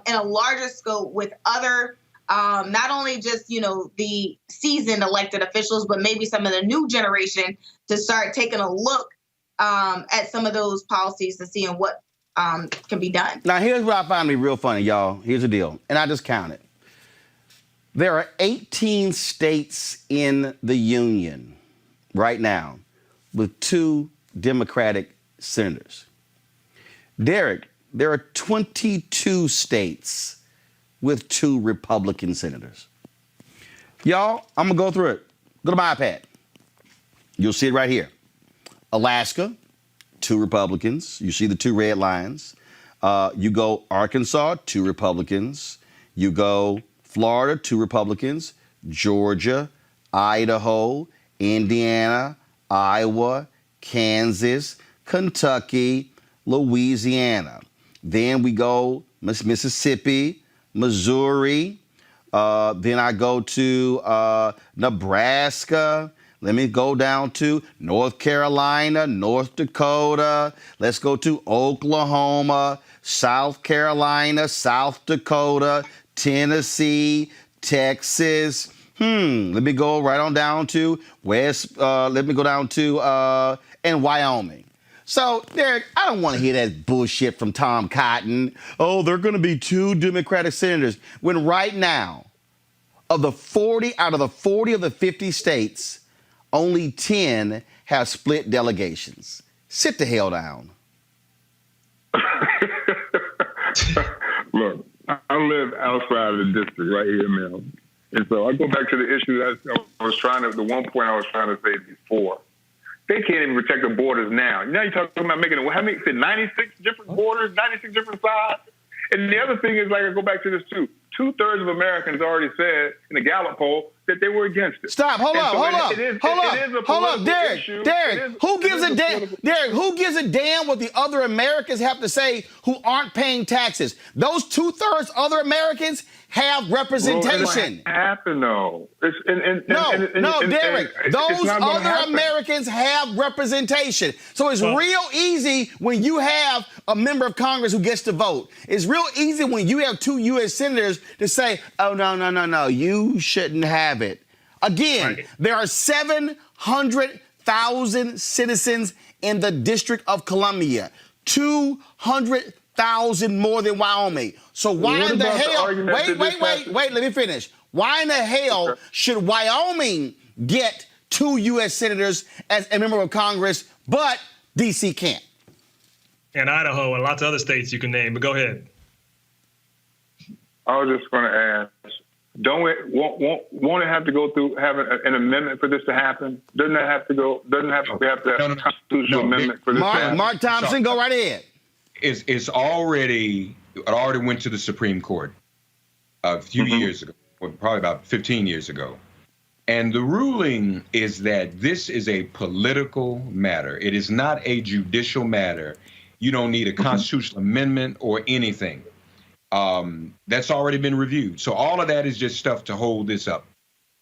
in a larger scope with other, not only just, the seasoned elected officials, but maybe some of the new generation to start taking a look at some of those policies and seeing what can be done. Now, here's what I find to be real funny, y'all. Here's the deal, and I just counted. There are 18 states in the union right now with 2 Democratic senators. Derek, there are 22 states with 2 Republican senators. Y'all, I'm going to go through it. Go to my iPad. You'll see it right here. Alaska, 2 Republicans. You see the 2 red lines. You go Arkansas, 2 Republicans. You go Florida, 2 Republicans. Georgia, Idaho, Indiana, Iowa, Kansas, Kentucky, Louisiana. Then we go Mississippi, Missouri. Then I go to Nebraska. Let me go down to North Carolina, North Dakota. Let's go to Oklahoma, South Carolina, South Dakota, Tennessee, Texas. Let me go right on down to and Wyoming. So, Derek, I don't want to hear that bullshit from Tom Cotton. Oh, there are going to be 2 Democratic senators. When right now, out of the 40 of the 50 states, only 10 have split delegations. Sit the hell down. Look, I live outside of the district right here now. And so I go back to the issue that the one point I was trying to say before. They can't even protect the borders now. Now you're talking about making how many? 96 different borders, 96 different sides. And the other thing is, like, I go back to this too. 2/3 of Americans already said in the Gallup poll that they were against it. Stop. Hold up, Derek. Who gives a damn? Derek, who gives a damn what the other Americans have to say who aren't paying taxes? Those 2/3 other Americans have representation. Well, happen though. Derek. Those other Americans have representation. So it's real easy when you have a member of Congress who gets to vote. It's real easy when you have 2 U.S. senators to say, oh, no, you shouldn't have it. Again, There are 700,000 citizens in the District of Columbia. 200,000 more than Wyoming. So why in the hell? Wait, let me finish. Why in the hell should Wyoming get 2 U.S. senators as a member of Congress, but D.C. can't? and Idaho and lots of other states you can name. But go ahead. I was just going to ask, won't it have to go through having an amendment for this to happen? Doesn't that have to go? Doesn't have to have a constitutional amendment for this to happen? Mark Thompson, go right ahead. It already went to the Supreme Court a few years ago, or probably about 15 years ago. And the ruling is that this is a political matter. It is not a judicial matter. You don't need a constitutional amendment or anything. That's already been reviewed. So all of that is just stuff to hold this up.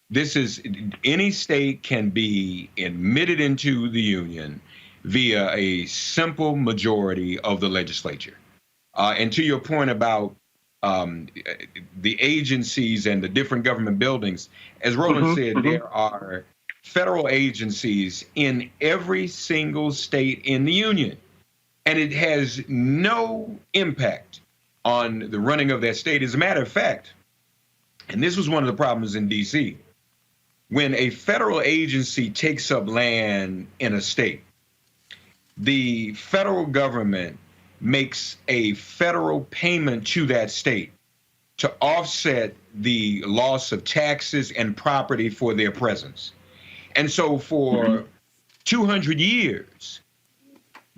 This is, any state can be admitted into the union via a simple majority of the legislature. And to your point about the agencies and the different government buildings, as Roland said, there are federal agencies in every single state in the union, and it has no impact on the running of that state. As a matter of fact, and this was one of the problems in DC, when a federal agency takes up land in a state, the federal government makes a federal payment to that state to offset the loss of taxes and property for their presence. And so for 200 years,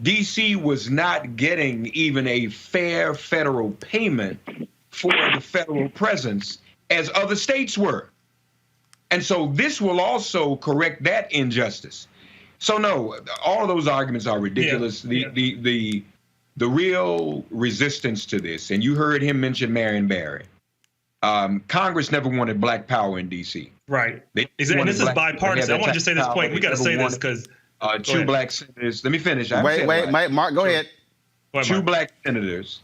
DC was not getting even a fair federal payment for the federal presence as other states were. And so this will also correct that injustice. So no, all of those arguments are ridiculous. The real resistance to this, and you heard him mention Marion Barry, Congress never wanted black power in DC. Right. And this is bipartisan. I want to just say this point. We got to say this because two black senators. Let me finish. Wait, Mark, go ahead. Two black senators.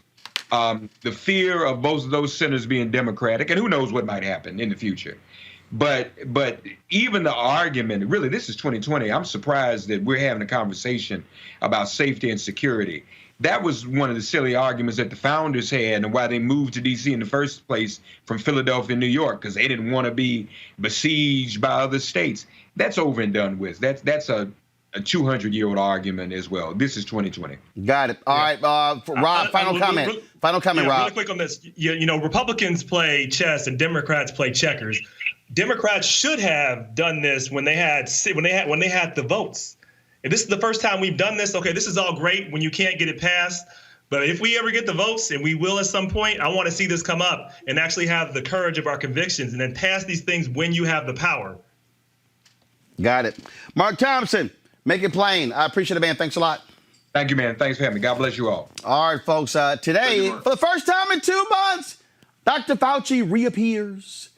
The fear of both of those senators being Democratic, and who knows what might happen in the future. But even the argument, really, this is 2020. I'm surprised that we're having a conversation about safety and security. That was one of the silly arguments that the founders had and why they moved to D.C. in the first place from Philadelphia and New York, because they didn't want to be besieged by other states. That's over and done with. That's a 200-year-old argument as well. This is 2020. Got it. All right, Rob, final comment. Final comment, Rob. Really quick on this. You know, Republicans play chess and Democrats play checkers. Democrats should have done this when they had the votes. If this is the first time we've done this, okay, this is all great when you can't get it passed. But if we ever get the votes, and we will at some point, I want to see this come up and actually have the courage of our convictions and then pass these things when you have the power. Got it. Mark Thompson, make it plain. I appreciate it, man. Thanks a lot. Thank you, man. Thanks for having me. God bless you all. All right, folks. Today, for the first time in 2 months, Dr. Fauci reappears,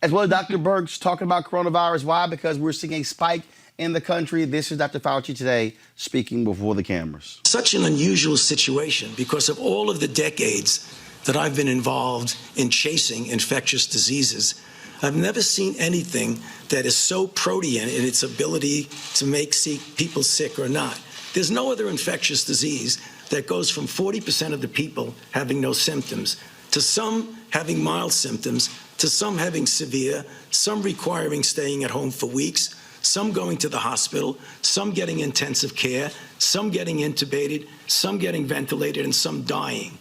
as well as Dr. Birx talking about coronavirus. Why? Because we're seeing a spike in the country. This is Dr. Fauci today speaking before the cameras. Such an unusual situation because of all of the decades that I've been involved in chasing infectious diseases. I've never seen anything that is so protean in its ability to make people sick or not. There's no other infectious disease that goes from 40% of the people having no symptoms to some having mild symptoms, to some having severe, some requiring staying at home for weeks, some going to the hospital, some getting intensive care, some getting intubated, some getting ventilated, and some dying.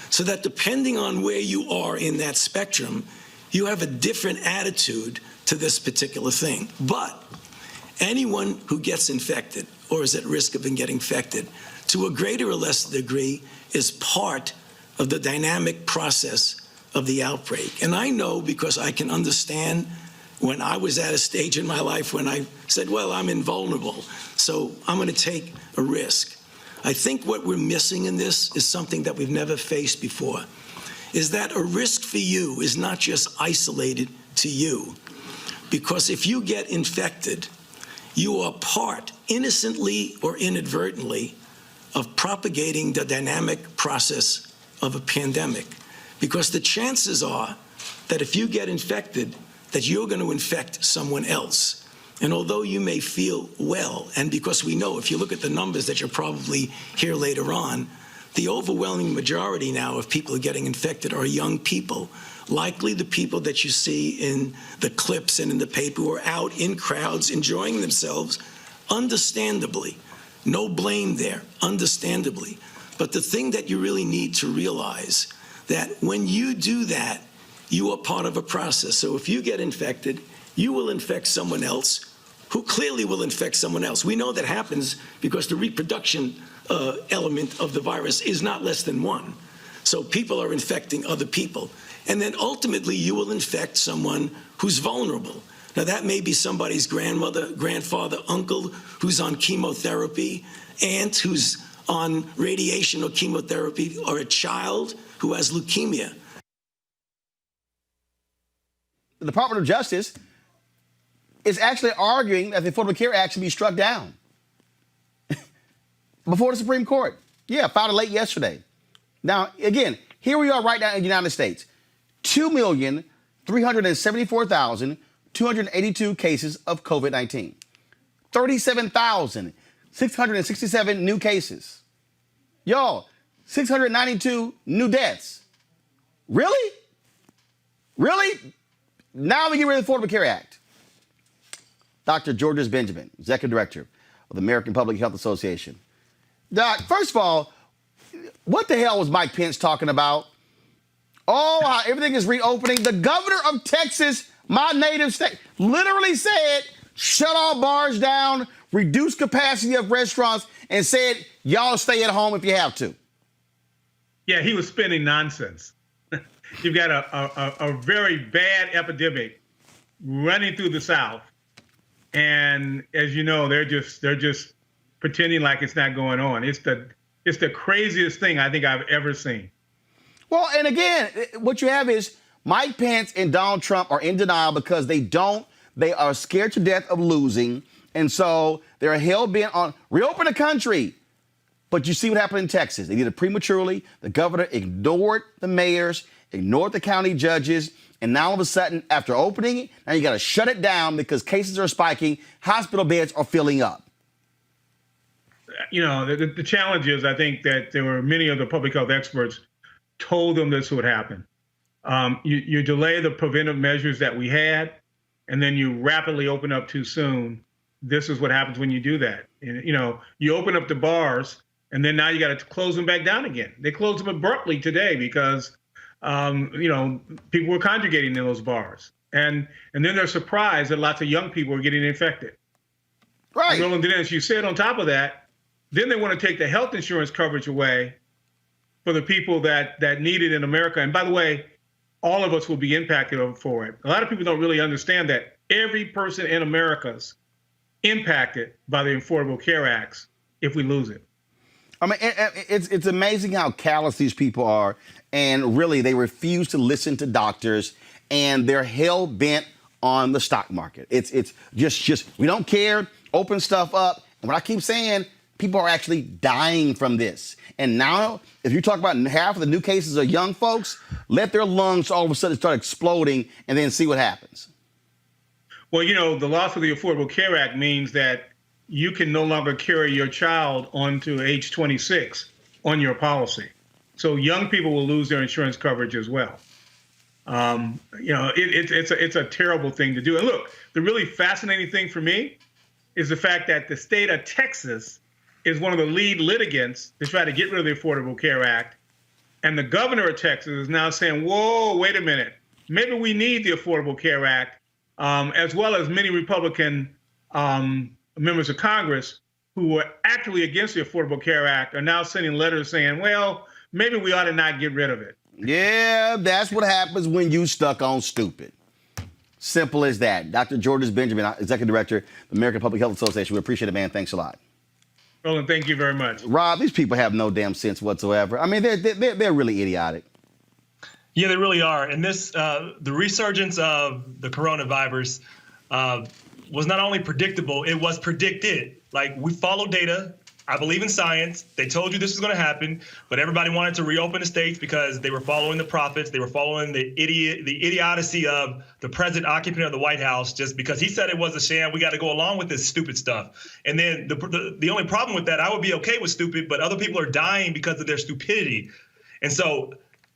So that depending on where you are in that spectrum, you have a different attitude to this particular thing. But anyone who gets infected or is at risk of getting infected, to a greater or less degree, is part of the dynamic process of the outbreak. And I know because I can understand when I was at a stage in my life when I said, well, I'm invulnerable, so I'm going to take a risk. I think what we're missing in this is something that we've never faced before, is that a risk for you is not just isolated to you. Because if you get infected, you are part, innocently or inadvertently, of propagating the dynamic process of a pandemic. Because the chances are that if you get infected, that you're going to infect someone else. And although you may feel well, and because we know, if you look at the numbers that you'll probably hear later on, the overwhelming majority now of people getting infected are young people, likely the people that you see in the clips and in the paper who are out in crowds enjoying themselves, understandably. No blame there, understandably. But the thing that you really need to realize that when you do that, you are part of a process. So if you get infected, you will infect someone else who clearly will infect someone else. We know that happens because the reproduction element of the virus is not less than one. So people are infecting other people. And then ultimately you will infect someone who's vulnerable. Now that may be somebody's grandmother, grandfather, uncle who's on chemotherapy, aunt who's on radiation or chemotherapy, or a child who has leukemia. The Department of Justice is actually arguing that the Affordable Care Act should be struck down before the Supreme Court. Yeah, filed it late yesterday. Now, again, here we are right now in the United States. 2,374,282 cases of COVID-19. 37,667 new cases. Y'all, 692 new deaths. Really? Really? Now we get rid of the Affordable Care Act. Dr. George Benjamin, Executive Director of the American Public Health Association. Doc, first of all, what the hell was Mike Pence talking about? Oh, how everything is reopening. The governor of Texas, my native state, literally said, shut all bars down, reduce capacity of restaurants, and said, y'all stay at home if you have to. Yeah, he was spinning nonsense. You've got a very bad epidemic running through the South. And as you know, they're just pretending like it's not going on. It's the craziest thing I think I've ever seen. Well, and again, what you have is Mike Pence and Donald Trump are in denial because they are scared to death of losing. And so they're hell-bent on reopen the country. But you see what happened in Texas. They did it prematurely. The governor ignored the mayors, ignored the county judges. And now all of a sudden, after opening it, now you got to shut it down because cases are spiking. Hospital beds are filling up. You know, the challenge is, I think that there were many of the public health experts told them this would happen. You delay the preventive measures that we had, and then you rapidly open up too soon. This is what happens when you do that. And, you know, you open up the bars, and then now you got to close them back down again. They closed them abruptly today because, you know, people were congregating in those bars. And then they're surprised that lots of young people are getting infected. Right. And Roland, as you said, on top of that, then they want to take the health insurance coverage away for the people that need it in America. And by the way, all of us will be impacted for it. A lot of people don't really understand that every person in America is impacted by the Affordable Care Acts if we lose it. I mean, it's amazing how callous these people are. And really, they refuse to listen to doctors, and they're hell-bent on the stock market. It's just we don't care, open stuff up. And what I keep saying, people are actually dying from this. And now, if you talk about half of the new cases are young folks, let their lungs all of a sudden start exploding and then see what happens. Well, you know, the loss of the Affordable Care Act means that you can no longer carry your child onto age 26 on your policy. So young people will lose their insurance coverage as well. You know, it's a terrible thing to do. And look, the really fascinating thing for me is the fact that the state of Texas is one of the lead litigants to try to get rid of the Affordable Care Act. And the governor of Texas is now saying, whoa, wait a minute. Maybe we need the Affordable Care Act, as well as many Republican members of Congress who were actually against the Affordable Care Act are now sending letters saying, well, maybe we ought to not get rid of it. Yeah, that's what happens when you stuck on stupid. Simple as that. Dr. George Benjamin, Executive Director of the American Public Health Association. We appreciate it, man. Thanks a lot. Roland, thank you very much. Rob, these people have no damn sense whatsoever. I mean, they're really idiotic. Yeah, they really are. And this, the resurgence of the coronavirus was not only predictable, it was predicted. Like, we follow data. I believe in science. They told you this was going to happen, but everybody wanted to reopen the states because they were following the prophets. They were following the idiocy of the present occupant of the White House. Just because he said it was a sham, we got to go along with this stupid stuff. And then the only problem with that, I would be okay with stupid, but other people are dying because of their stupidity. And so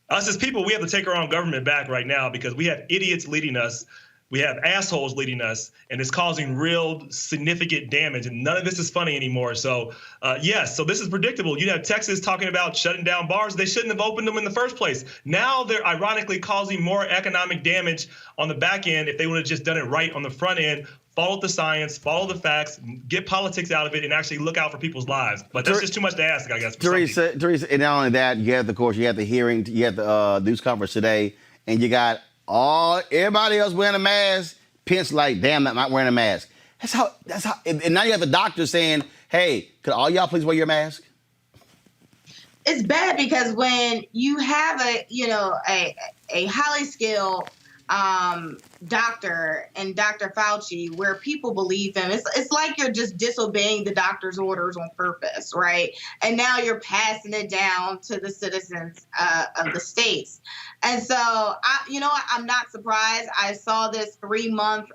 us as people, we have to take our own government back right now because we have idiots leading us. We have assholes leading us, and it's causing real significant damage. And none of this is funny anymore. So, yes, so this is predictable. You have Texas talking about shutting down bars. They shouldn't have opened them in the first place. Now they're ironically causing more economic damage on the back end if they would have just done it right on the front end. Follow the science, follow the facts, get politics out of it, and actually look out for people's lives. But that's just too much to ask, I guess. Teresa, and not only that, you have the hearing, you have the news conference today, and you got everybody else wearing a mask. Pence like, damn, I'm not wearing a mask. That's how. And now you have the doctor saying, hey, could all y'all please wear your mask? It's bad because when you have a highly skilled doctor and Dr. Fauci, where people believe him, it's like you're just disobeying the doctor's orders on purpose, right? And now you're passing it down to the citizens of the states. And so, I'm not surprised. I saw this 3-month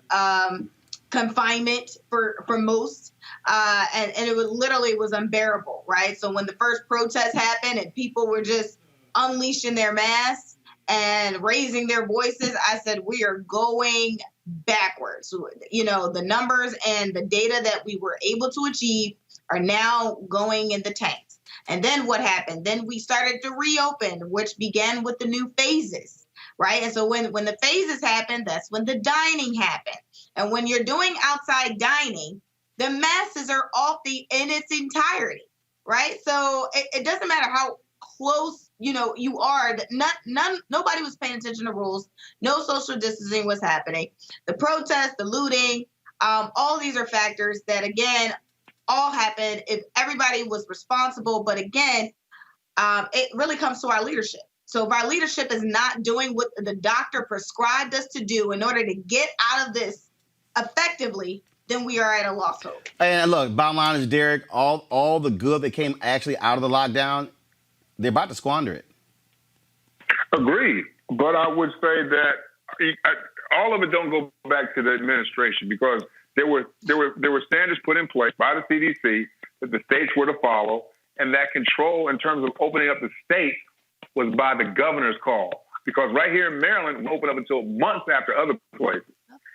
confinement for most, and it literally was unbearable, right? So when the first protest happened and people were just unleashing their masks and raising their voices, I said, we are going backwards. The numbers and the data that we were able to achieve are now going in the tanks. And then what happened? Then we started to reopen, which began with the new phases, right? And so when the phases happened, that's when the dining happened. And when you're doing outside dining, the masses are off in its entirety, right? So it doesn't matter how close you are. Nobody was paying attention to rules. No social distancing was happening. The protests, the looting, all these are factors that, again, all happened if everybody was responsible. But again, it really comes to our leadership. So if our leadership is not doing what the doctor prescribed us to do in order to get out of this effectively, then we are at a lost hope. And look, bottom line is, Derek, all the good that came actually out of the lockdown, they're about to squander it. Agreed. But I would say that all of it don't go back to the administration, because there were standards put in place by the CDC that the states were to follow, and that control in terms of opening up the states was by the governor's call. Because right here in Maryland, we opened up until months after other places.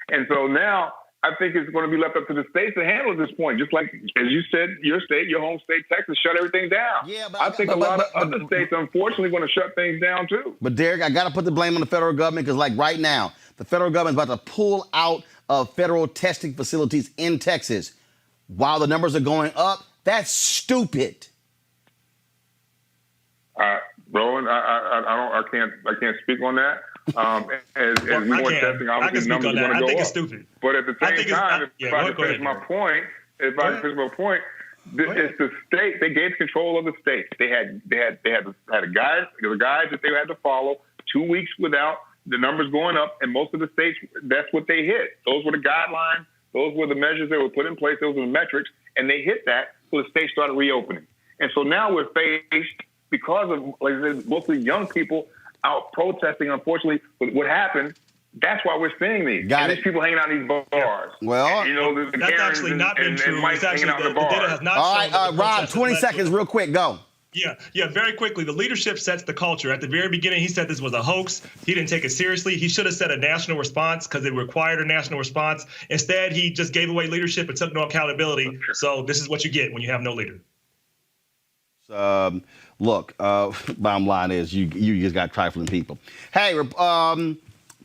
And so now I think it's going to be left up to the states to handle at this point. Just like, as you said, your state, your home state, Texas, shut everything down. Yeah, but I think a lot of other states, unfortunately, going to shut things down too. But Derek, I got to put the blame on the federal government, because like right now, the federal government is about to pull out of federal testing facilities in Texas while the numbers are going up. That's stupid. Roland, I can't speak on that. As we more testing, obviously numbers are going to go up. I think it's stupid. But at the same time, if I can finish my point, it's the state. They gave control of the states. They had a guide. There were guides that they had to follow. 2 weeks without the numbers going up, and most of the states, that's what they hit. Those were the guidelines. Those were the measures that were put in place. Those were the metrics, and they hit that. So the states started reopening. And so now we're faced, because of, like I said, mostly young people out protesting, unfortunately, with what happened. That's why we're seeing these. These people hanging out in these bars. Well, the that's actually not been true. Mike hanging out in the data has not all right, Rob, 20 seconds, real quick, go. Yeah, very quickly. The leadership sets the culture. At the very beginning, he said this was a hoax. He didn't take it seriously. He should have said a national response, because it required a national response. Instead, he just gave away leadership and took no accountability. So this is what you get when you have no leader. Look, bottom line is you just got trifling people. Hey,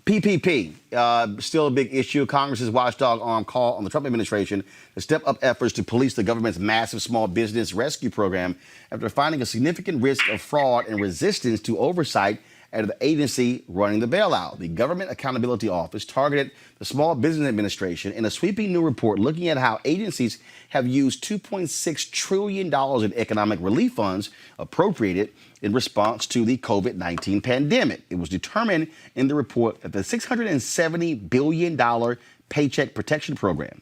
PPP, still a big issue. Congress's watchdog arm call on the Trump administration to step up efforts to police the government's massive small business rescue program after finding a significant risk of fraud and resistance to oversight at the agency running the bailout. The Government Accountability Office targeted the Small Business Administration in a sweeping new report looking at how agencies have used $2.6 trillion in economic relief funds appropriated in response to the COVID-19 pandemic. It was determined in the report that the $670 billion Paycheck Protection Program,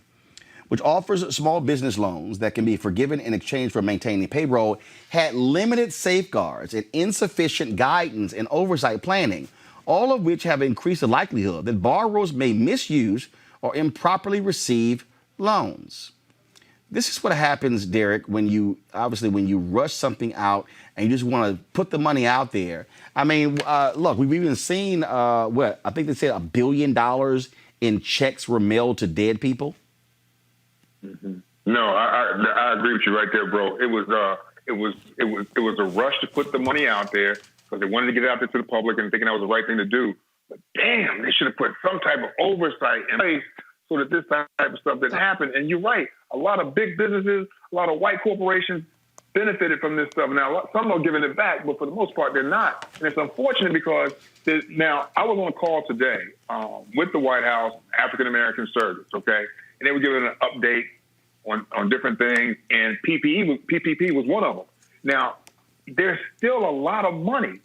which offers small business loans that can be forgiven in exchange for maintaining payroll, had limited safeguards and insufficient guidance and oversight planning, all of which have increased the likelihood that borrowers may misuse or improperly receive loans. This is what happens, Derek, when you rush something out and you just want to put the money out there. I mean, look, we've even seen, I think they said $1 billion in checks were mailed to dead people? No, I agree with you right there, bro. It was a rush to put the money out there because they wanted to get it out there to the public and thinking that was the right thing to do. But damn, they should have put some type of oversight in place so that this type of stuff didn't happen. And you're right, a lot of big businesses, a lot of white corporations benefited from this stuff. Now, some are giving it back, but for the most part, they're not. And it's unfortunate because now I was on a call today with the White House African American Service, okay, and they were giving an update on different things, and PPP was one of them. Now, there's still a lot of money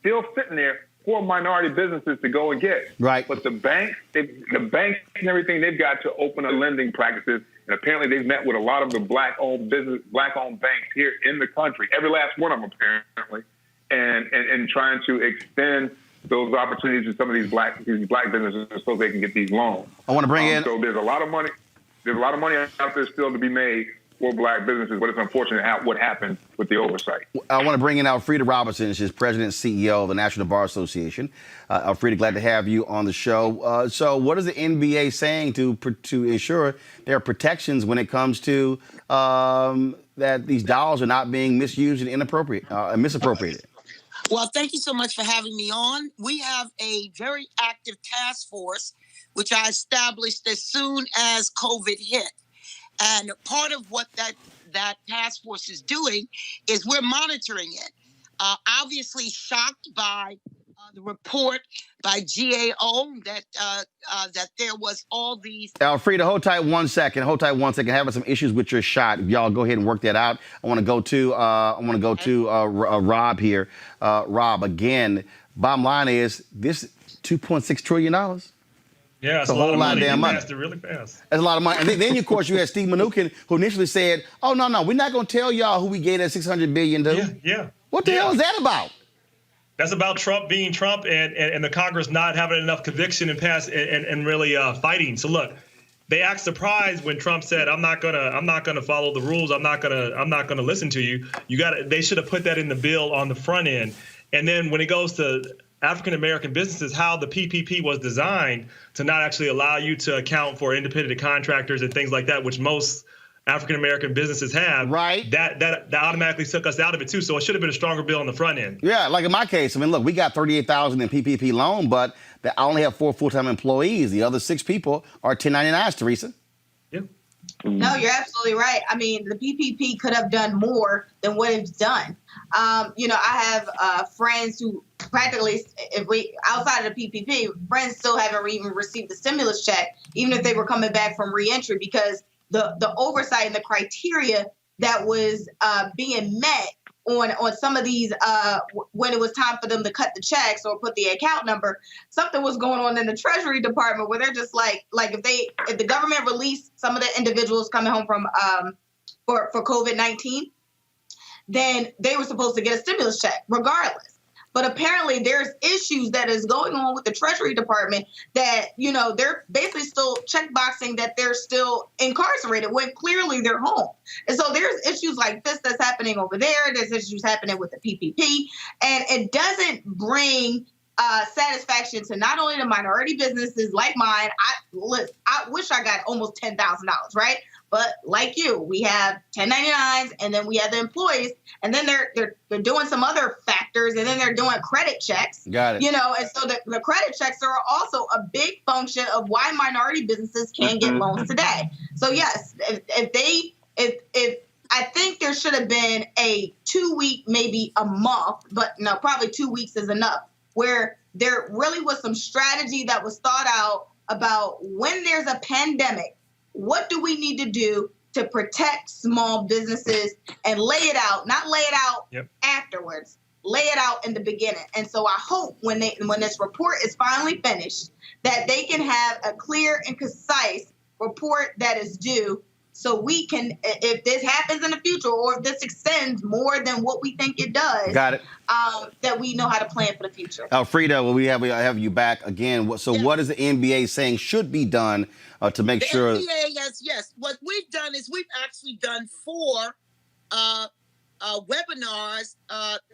still sitting there for minority businesses to go and get. Right. But the banks and everything, they've got to open up lending practices, and apparently they've met with a lot of the black-owned banks here in the country, every last one of them apparently, and trying to extend those opportunities to some of these black businesses so they can get these loans. I want to bring in. So there's a lot of money. There's a lot of money out there still to be made for black businesses, but it's unfortunate what happened with the oversight. I want to bring in Alfreda Robinson. She's president and CEO of the National Bar Association. Alfreda, glad to have you on the show. So what is the NBA saying to ensure there are protections when it comes to that these dollars are not being misused and misappropriated? Well, thank you so much for having me on. We have a very active task force, which I established as soon as COVID hit. And part of what that task force is doing is we're monitoring it. Obviously shocked by the report by GAO that there was all these. Alfreda, hold tight one second. Having some issues with your shot. If y'all go ahead and work that out. I want to go to Rob here. Rob, again, bottom line is this $2.6 trillion. Yeah, it's a whole lot of damn money. Passed it really fast. That's a lot of money. And then of course, you had Steve Mnuchin, who initially said, "Oh no, we're not going to tell y'all who we gave that $600 billion to." Yeah. What the hell is that about? That's about Trump being Trump and the Congress not having enough conviction and really fighting. So look, they act surprised when Trump said, "I'm not gonna follow the rules. I'm not gonna listen to you." They should have put that in the bill on the front end. And then when it goes to African American businesses, how the PPP was designed to not actually allow you to account for independent contractors and things like that, which most African American businesses have. Right. That automatically took us out of it too. So it should have been a stronger bill on the front end. Yeah, like in my case, I mean, look, we got $38,000 in PPP loan, but I only have 4 full-time employees. The other 6 people are 1099s, Teresa. Yeah. No, you're absolutely right. I mean, the PPP could have done more than what it's done. I have friends who practically, outside of the PPP, friends still haven't even received the stimulus check, even if they were coming back from reentry, because the oversight and the criteria that was being met on some of these when it was time for them to cut the checks or put the account number, something was going on in the Treasury Department where they're just like if the government released some of the individuals coming home from for COVID-19, then they were supposed to get a stimulus check regardless. But apparently there's issues that is going on with the Treasury Department that, they're basically still checkboxing that they're still incarcerated when clearly they're home. And so there's issues like this that's happening over there. There's issues happening with the PPP. And it doesn't bring satisfaction to not only the minority businesses like mine. I wish I got almost $10,000, right? But like you, we have 1099s, and then we have the employees, and then they're doing some other factors, and then they're doing credit checks. Got it. And so the credit checks are also a big function of why minority businesses can't get loans today. So yes, if I think there should have been a 2-week, maybe a month, but no, probably 2 weeks is enough, where there really was some strategy that was thought out about when there's a pandemic, what do we need to do to protect small businesses and lay it out, not lay it out afterwards, lay it out in the beginning. And so I hope when this report is finally finished, that they can have a clear and concise report that is due, so we can, if this happens in the future or if this extends more than what we think it does, got it. That we know how to plan for the future. Alfreda, well, we have you back again. So what is the NBA saying should be done to make sure? The NBA has, yes. What we've done is we've actually done 4 webinars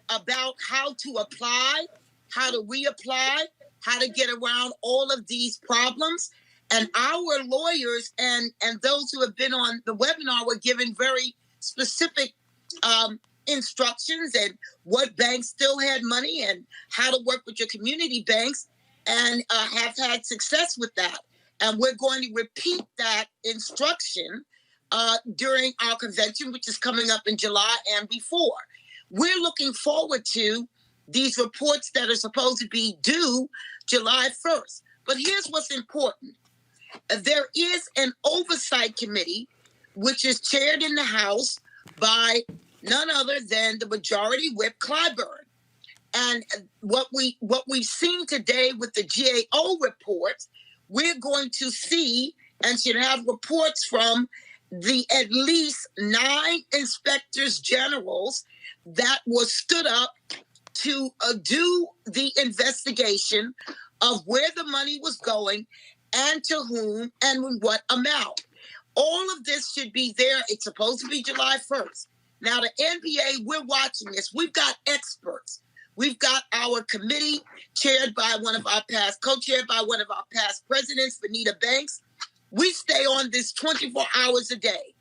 about how to apply, how to reapply, how to get around all of these problems. And our lawyers and those who have been on the webinar were given very specific instructions and what banks still had money and how to work with your community banks, and have had success with that. And we're going to repeat that instruction during our convention, which is coming up in July and before. We're looking forward to these reports that are supposed to be due July 1st. But here's what's important. There is an oversight committee, which is chaired in the House by none other than the Majority Whip Clyburn. And what we've seen today with the GAO reports, we're going to see and should have reports from the at least 9 inspectors generals that were stood up to do the investigation of where the money was going and to whom and in what amount. All of this should be there. It's supposed to be July 1st. Now, the NBA, we're watching this. We've got experts. We've got our committee chaired by co-chaired by one of our past presidents, Vanita Banks. We stay on this 24 hours a day.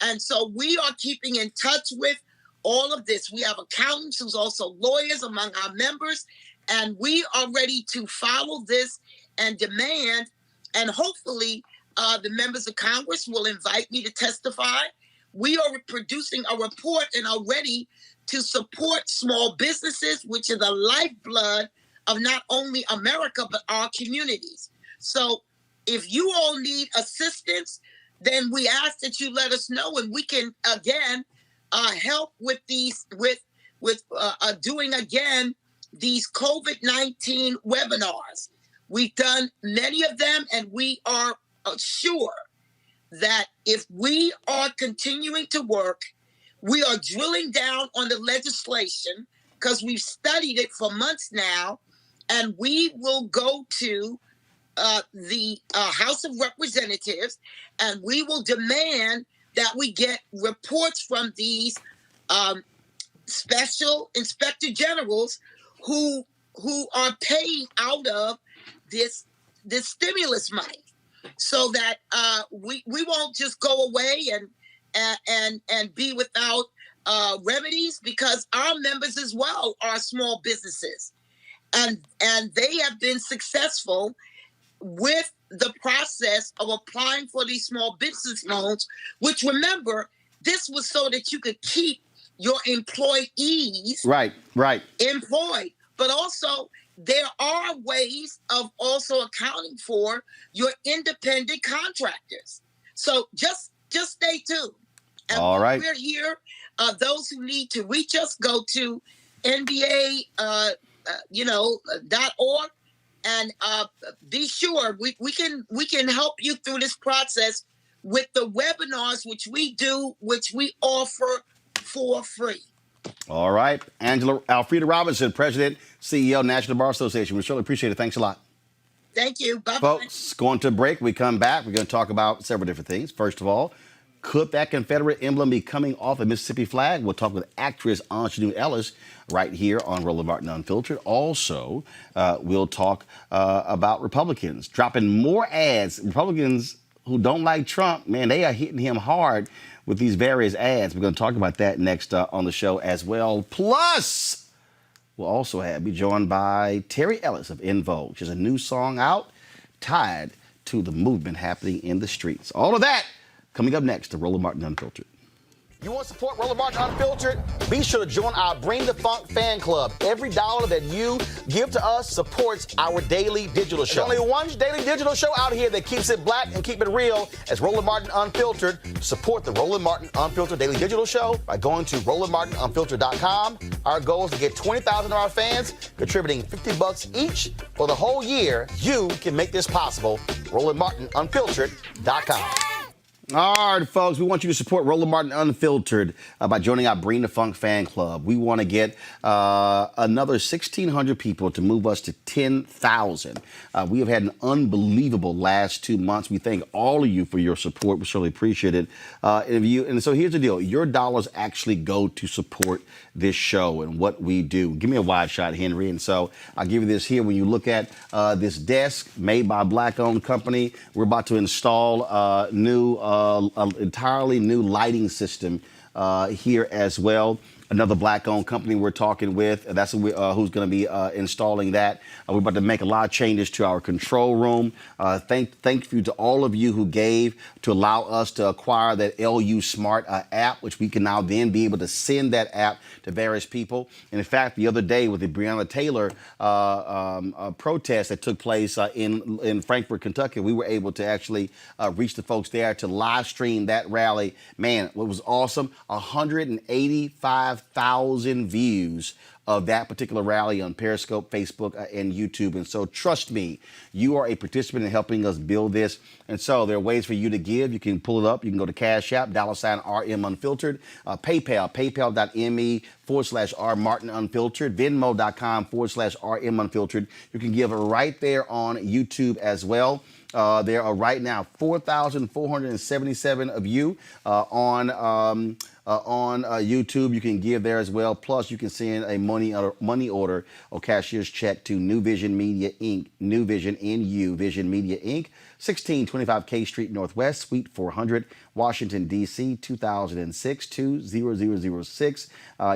And so we are keeping in touch with all of this. We have accountants who's also lawyers among our members, and we are ready to follow this and demand, and hopefully the members of Congress will invite me to testify. We are producing a report and are ready to support small businesses, which is the lifeblood of not only America, but our communities. So if you all need assistance, then we ask that you let us know, and we can, again, help with these, with doing, again, these COVID-19 webinars. We've done many of them, and we are sure that if we are continuing to work, we are drilling down on the legislation because we've studied it for months now, and we will go to the House of Representatives, and we will demand that we get reports from these special inspector generals who are paying out of this stimulus money, so that we won't just go away and be without remedies, because our members as well are small businesses, and they have been successful with the process of applying for these small business loans, which, remember, this was so that you could keep your employees employed. But also, there are ways of also accounting for your independent contractors. So just stay tuned. And all right. We're here. Those who need to reach us, go to nba.org. And be sure we can help you through this process with the webinars, which we offer for free. All right. Alfreda Robinson, President, CEO, National Bar Association. We surely appreciate it. Thanks a lot. Thank you. Bye-bye. Folks, going to a break. We come back. We're going to talk about several different things. First of all, could that Confederate emblem be coming off a Mississippi flag? We'll talk with actress Aunjanue Ellis right here on Roland Martin Unfiltered. Also, we'll talk about Republicans dropping more ads. Republicans who don't like Trump, man, they are hitting him hard with these various ads. We're going to talk about that next on the show as well. Plus, we'll also be joined by Terry Ellis of En Vogue. She has a new song out tied to the movement happening in the streets. All of that coming up next to Roland Martin Unfiltered. You want to support Roland Martin Unfiltered? Be sure to join our Bring the Funk fan club. Every dollar that you give to us supports our daily digital show. There's only one daily digital show out here that keeps it black and keep it real as Roland Martin Unfiltered. Support the Roland Martin Unfiltered daily digital show by going to RolandMartinUnfiltered.com. Our goal is to get 20,000 of our fans contributing $50 each for the whole year. You can make this possible. RolandMartinUnfiltered.com. All right, folks, we want you to support Roland Martin Unfiltered by joining our Bring the Funk fan club. We want to get another 1,600 people to move us to 10,000. We have had an unbelievable last 2 months. We thank all of you for your support. We certainly appreciate it. And so here's the deal. Your dollars actually go to support this show and what we do. Give me a wide shot, Henry. And so I'll give you this here. When you look at this desk made by a black-owned company, we're about to install entirely new lighting system here as well. Another black-owned company we're talking with. That's who's going to be installing that. We're about to make a lot of changes to our control room. Thank you to all of you who gave to allow us to acquire that LU Smart app, which we can now then be able to send that app to various people. And in fact, the other day with the Breonna Taylor protest that took place in Frankfort, Kentucky, we were able to actually reach the folks there to live stream that rally. Man, what was awesome, 185,000 views of that particular rally on Periscope, Facebook, and YouTube. And so trust me, you are a participant in helping us build this. And so there are ways for you to give. You can pull it up. You can go to Cash App, $RM Unfiltered, PayPal, paypal.me/R Martin Unfiltered, Venmo.com/RM Unfiltered. You can give right there on YouTube as well. There are right now 4,477 of you on YouTube. You can give there as well. Plus, you can send a money order or cashier's check to New Vision Media Inc. New Vision NU Vision Media Inc. 1625 K Street Northwest, Suite 400, Washington, D.C., 2006 20006.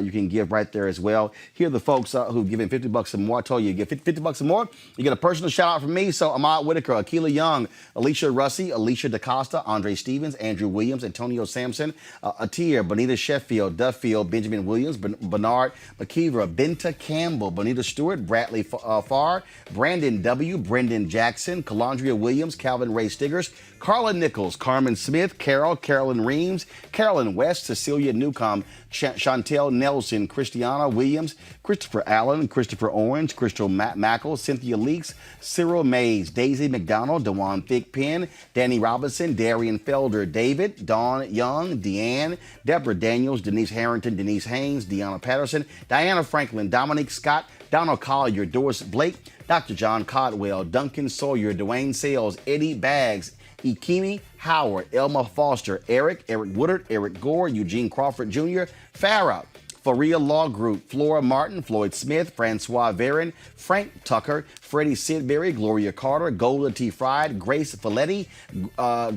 You can give right there as well. Here are the folks who've given $50 or more. I told you, you get $50 or more, you get a personal shout out from me. So Ahmad Whitaker, Akila Young, Alicia Russi, Alicia DaCosta, Andre Stevens, Andrew Williams, Antonio Sampson, Atir, Bonita Sheffield, Duffield, Benjamin Williams, Bernard McKeever, Benta Campbell, Bonita Stewart, Bradley Farr, Brandon W., Brendan Jackson, Calandria Williams, Calvin Ray Stiggers, Carla Nichols, Carmen Smith, Carolyn Reams, Carolyn West, Cecilia Newcomb, Chantel Nelson, Christiana Williams, Christopher Allen, Christopher Orange, Crystal Mackle, Cynthia Leaks, Cyril Mays, Daisy McDonald, Dewan Thickpen, Danny Robinson, Darian Felder, David, Dawn Young, Deanne, Deborah Daniels, Denise Harrington, Denise Haynes, Deanna Patterson, Diana Franklin, Dominique Scott, Donald Collier, Doris Blake, Dr. John Codwell, Duncan Sawyer, Dwayne Sales, Eddie Baggs, Ikemi Howard, Elma Foster, Eric Woodard, Eric Gore, Eugene Crawford Jr., Farah, Faria Law Group, Flora Martin, Floyd Smith, Francois Varon, Frank Tucker, Freddie Sidbury, Gloria Carter, Golda T. Fried, Grace Folletti,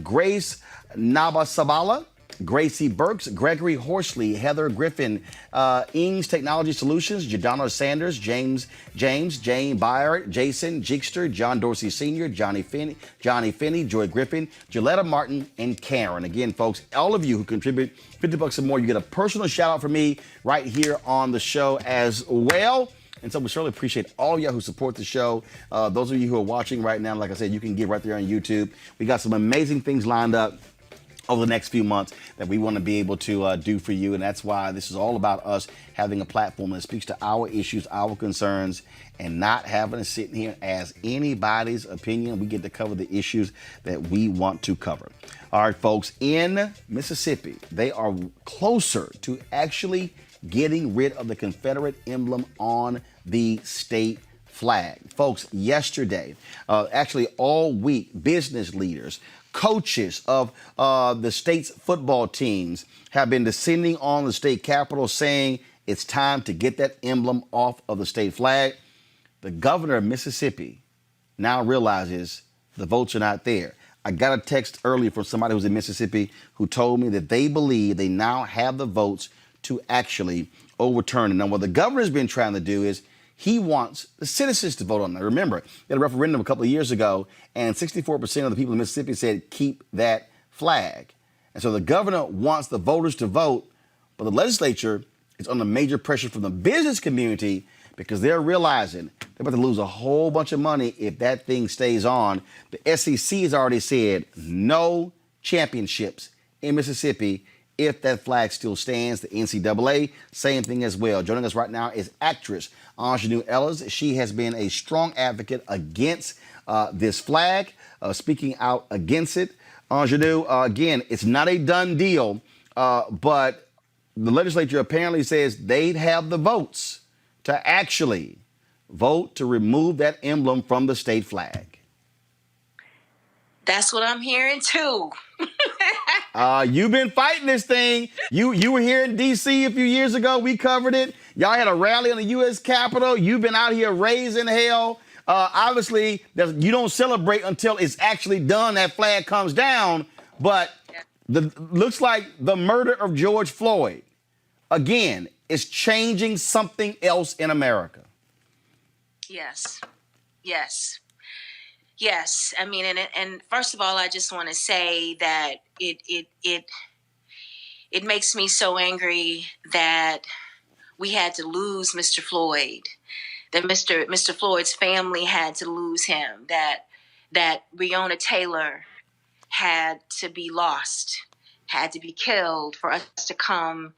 Grace Nabasabala, Gracie Burks, Gregory Horsley, Heather Griffin, Ings Technology Solutions, Jadonna Sanders, Jane Byard, Jason Jigster, John Dorsey Sr., Johnny Finney, Joy Griffin, Gilletta Martin, and Karen. Again, folks, all of you who contribute $50 or more, you get a personal shout out from me right here on the show as well. And so we certainly appreciate all of y'all who support the show. Those of you who are watching right now, like I said, you can give right there on YouTube. We got some amazing things lined up over the next few months that we want to be able to do for you. And that's why this is all about us having a platform that speaks to our issues, our concerns, and not having to sit here as anybody's opinion. We get to cover the issues that we want to cover. All right, folks, in Mississippi, they are closer to actually getting rid of the Confederate emblem on the state flag. Folks, yesterday, actually all week, business leaders, coaches of the state's football teams have been descending on the state capitol saying it's time to get that emblem off of the state flag. The governor of Mississippi now realizes the votes are not there. I got a text earlier from somebody who's in Mississippi who told me that they believe they now have the votes to actually overturn it. Now, what the governor's been trying to do is he wants the citizens to vote on it. Remember, they had a referendum a couple of years ago, and 64% of the people in Mississippi said keep that flag. And so the governor wants the voters to vote, but the legislature is under major pressure from the business community because they're realizing they're about to lose a whole bunch of money if that thing stays on. The SEC has already said no championships in Mississippi if that flag still stands. The NCAA, same thing as well. Joining us right now is actress Aunjanue Ellis. She has been a strong advocate against this flag, speaking out against it. Aunjanue, again, it's not a done deal, but the legislature apparently says they'd have the votes to actually vote to remove that emblem from the state flag. That's what I'm hearing too. You've been fighting this thing. You were here in DC a few years ago. We covered it. Y'all had a rally in the U.S. Capitol. You've been out here raising hell. Obviously, you don't celebrate until it's actually done. That flag comes down. But looks like the murder of George Floyd, again, is changing something else in America. Yes. Yes. Yes. I mean, and first of all, I just want to say that it makes me so angry that we had to lose Mr. Floyd, that Mr. Floyd's family had to lose him, that Breonna Taylor had to be lost, had to be killed for us to come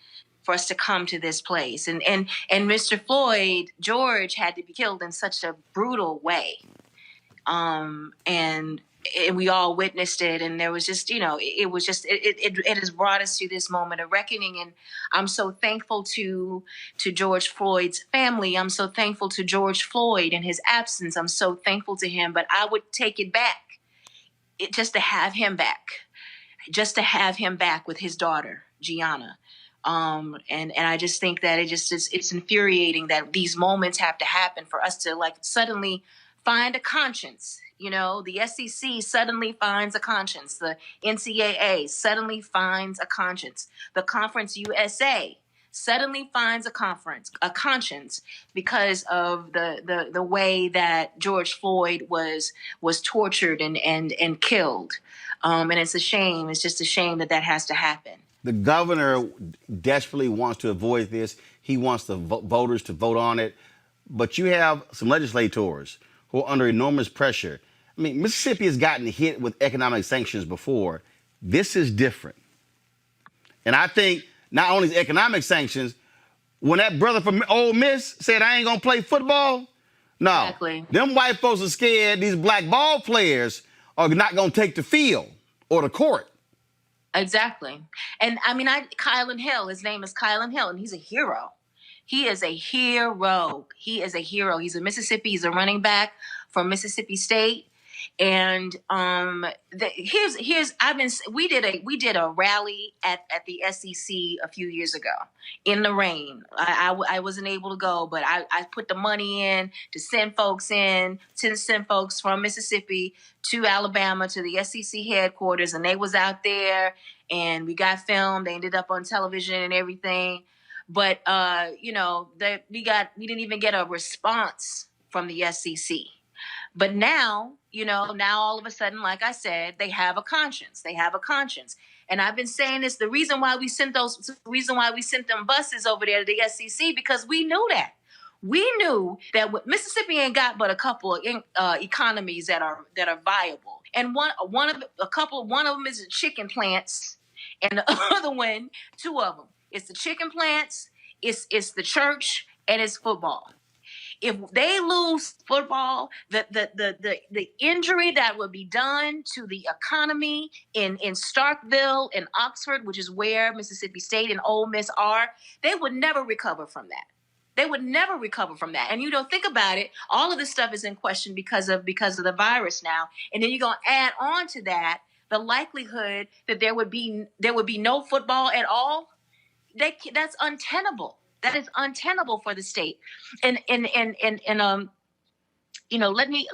to this place. And Mr. Floyd, George, had to be killed in such a brutal way. And we all witnessed it, and there was just, it has brought us to this moment of reckoning. And I'm so thankful to George Floyd's family. I'm so thankful to George Floyd in his absence. I'm so thankful to him, but I would take it back, just to have him back with his daughter, Gianna. And I just think that it's infuriating that these moments have to happen for us to suddenly find a conscience. The SEC suddenly finds a conscience. The NCAA suddenly finds a conscience. The Conference USA suddenly finds a conscience because of the way that George Floyd was tortured and killed. And it's a shame. It's just a shame that has to happen. The governor desperately wants to avoid this. He wants the voters to vote on it. But you have some legislators who are under enormous pressure. I mean, Mississippi has gotten hit with economic sanctions before. This is different. And I think not only economic sanctions, when that brother from Ole Miss said, I ain't going to play football, no. Exactly. Them white folks are scared these black ball players are not going to take the field or the court. Exactly. And I mean, Kylan Hill, his name is Kylan Hill, and he's a hero. He is a hero. He is a hero. He's a Mississippi. He's a running back from Mississippi State. And we did a rally at the SEC a few years ago in the rain. I wasn't able to go, but I put the money in to send folks from Mississippi to Alabama to the SEC headquarters, and they was out there, and we got filmed. They ended up on television and everything. But we didn't even get a response from the SEC. But now all of a sudden, like I said, they have a conscience. And I've been saying this, the reason why we sent them buses over there to the SEC, because we knew that. We knew that Mississippi ain't got but a couple of economies that are viable. And one of them is the chicken plants, and the other one, two of them. It's the chicken plants, it's the church, and it's football. If they lose football, the injury that would be done to the economy in Starkville and Oxford, which is where Mississippi State and Ole Miss are, they would never recover from that. And think about it. All of this stuff is in question because of the virus now. And then you're gonna add on to that the likelihood that there would be no football at all. That's untenable. That is untenable for the state. And let me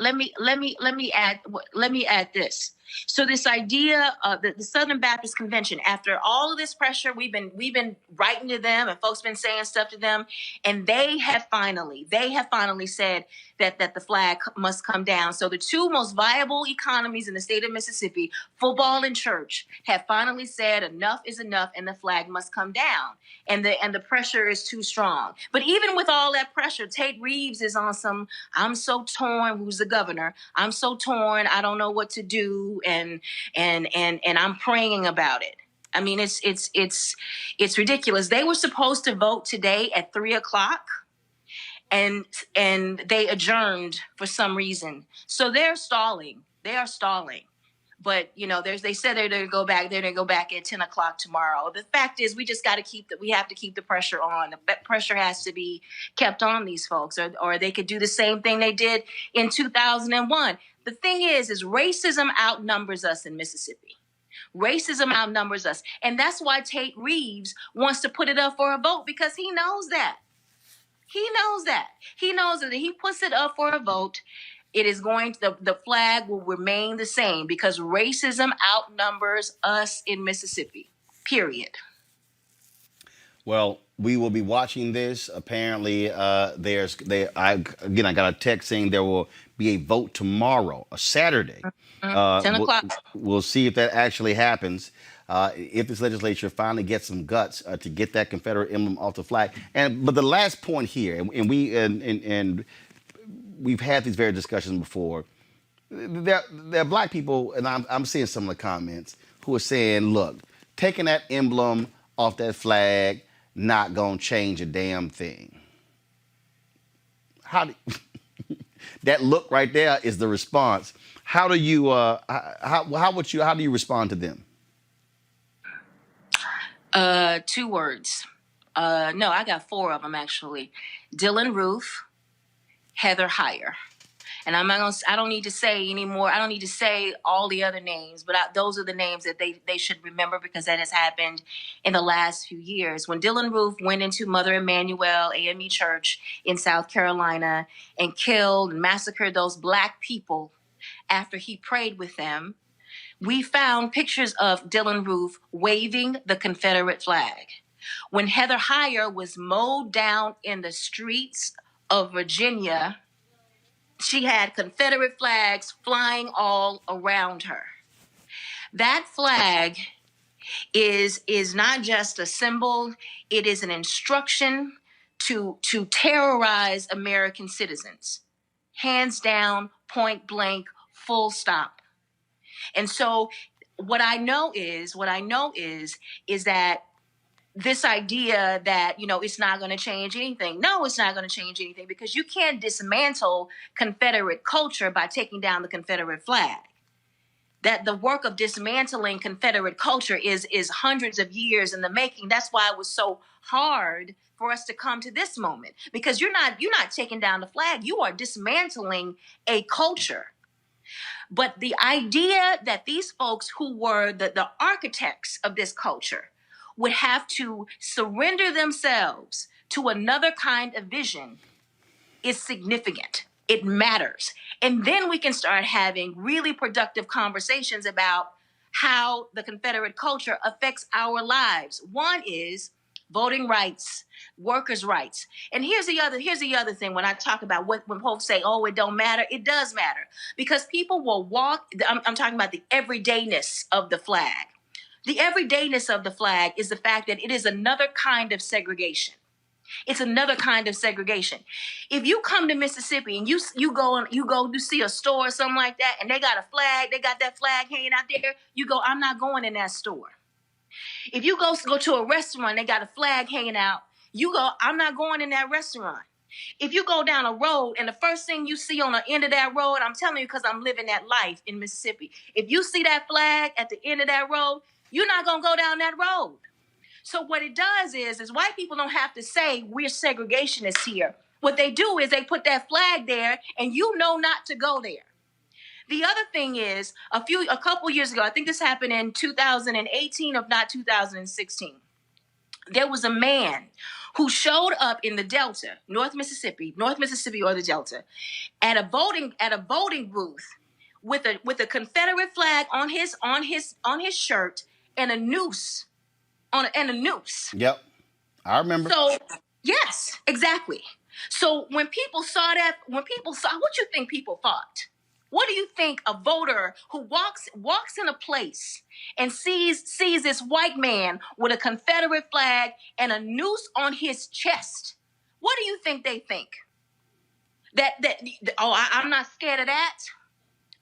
add this. So this idea of the Southern Baptist Convention, after all of this pressure, we've been writing to them, and folks been saying stuff to them, and they have finally said that the flag must come down. So the two most viable economies in the state of Mississippi, football and church, have finally said enough is enough, and the flag must come down. And the pressure is too strong. But even with all that pressure, Tate Reeves is on some, I'm so torn, who's the governor, I'm so torn, I don't know what to do, and I'm praying about it. I mean, it's ridiculous. They were supposed to vote today at 3:00, and they adjourned for some reason. So they're stalling. But they said they're going to go back. They're going to go back at 10 o'clock tomorrow. The fact is, we just got to we have to keep the pressure on. The pressure has to be kept on these folks, or they could do the same thing they did in 2001. The thing is racism outnumbers us in Mississippi. Racism outnumbers us, and that's why Tate Reeves wants to put it up for a vote, because he knows that. He knows that if he puts it up for a vote, it is the flag will remain the same, because racism outnumbers us in Mississippi, period. Well, we will be watching this. Apparently, I got a text saying there will be a vote tomorrow, a Saturday. 10 o'clock. We'll see if that actually happens. If this legislature finally gets some guts to get that Confederate emblem off the flag. But the last point here, and we've had these very discussions before. There are black people, and I'm seeing some of the comments, who are saying, look, taking that emblem off that flag, not gonna change a damn thing. That look right there is the response. How do you how do you respond to them? 2 words. No, I got 4 of them actually. Dylan Roof, Heather Heyer. And I don't need to say anymore. I don't need to say all the other names, but those are the names that they should remember, because that has happened in the last few years. When Dylan Roof went into Mother Emanuel AME Church in South Carolina and killed and massacred those black people after he prayed with them, we found pictures of Dylan Roof waving the Confederate flag. When Heather Heyer was mowed down in the streets of Virginia, she had Confederate flags flying all around her. That flag is not just a symbol, it is an instruction to terrorize American citizens. Hands down, point blank, full stop. And so what I know is that this idea that, it's not going to change anything. No, it's not going to change anything, because you can't dismantle Confederate culture by taking down the Confederate flag. That the work of dismantling Confederate culture is hundreds of years in the making. That's why it was so hard for us to come to this moment, because you're not taking down the flag. You are dismantling a culture. But the idea that these folks who were the architects of this culture would have to surrender themselves to another kind of vision is significant. It matters. And then we can start having really productive conversations about how the Confederate culture affects our lives. One is voting rights, workers' rights. And here's the other thing when I talk about when folks say, oh, it don't matter, it does matter. Because people will walk, I'm talking about the everydayness of the flag. The everydayness of the flag is the fact that it is another kind of segregation. It's another kind of segregation. If you come to Mississippi and you go to see a store or something like that, and they got a flag, they got that flag hanging out there, you go, I'm not going in that store. If you go to a restaurant, they got a flag hanging out, you go, I'm not going in that restaurant. If you go down a road and the first thing you see on the end of that road, I'm telling you because I'm living that life in Mississippi, if you see that flag at the end of that road, you're not going to go down that road. So what it does is white people don't have to say we're segregationists here. What they do is they put that flag there and you know not to go there. The other thing is a couple years ago, I think this happened in 2018, if not 2016. There was a man who showed up in the Delta, North Mississippi or the Delta, at a voting booth with a Confederate flag on his shirt and a noose Yep, I remember. So yes, exactly. So when people saw, what you think people thought? What do you think a voter who walks in a place and sees this white man with a Confederate flag and a noose on his chest? What do you think they think? I'm not scared of that.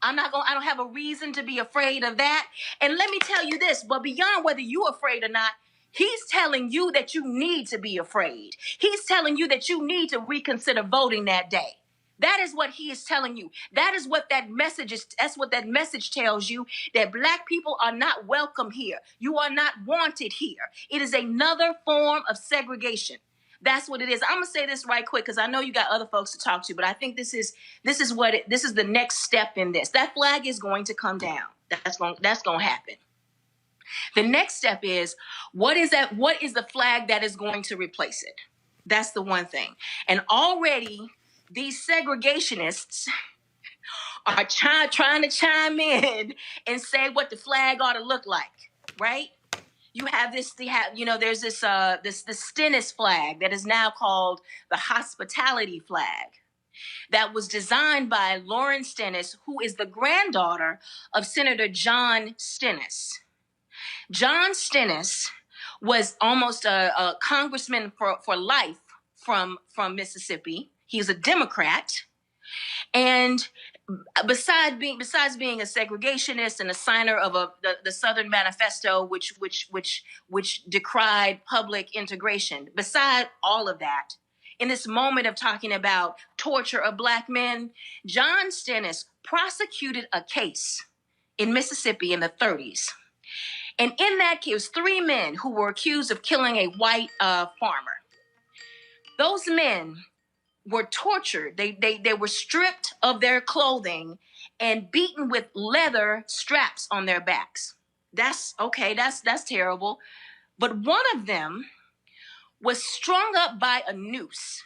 I don't have a reason to be afraid of that. And let me tell you this, but beyond whether you're afraid or not, he's telling you that you need to be afraid. He's telling you that you need to reconsider voting that day. That is what he is telling you. That is what that message is. That's what that message tells you, that black people are not welcome here. You are not wanted here. It is another form of segregation. That's what it is. I'm gonna say this right quick because I know you got other folks to talk to, but I think this is the next step in this. That flag is going to come down. That's going to happen. The next step is, what is that? What is the flag that is going to replace it? That's the one thing. And already these segregationists are trying to chime in and say what the flag ought to look like, right? You have this, there's this Stennis flag that is now called the hospitality flag, that was designed by Lauren Stennis, who is the granddaughter of Senator John Stennis. John Stennis was almost a congressman for life from Mississippi. He's a Democrat. And besides being a segregationist and a signer of the Southern Manifesto, which decried public integration, beside all of that, in this moment of talking about torture of black men, John Stennis prosecuted a case in Mississippi in the 30s. And in that case, 3 men who were accused of killing a white farmer. Those men were tortured. They were stripped of their clothing and beaten with leather straps on their backs. That's terrible. But one of them was strung up by a noose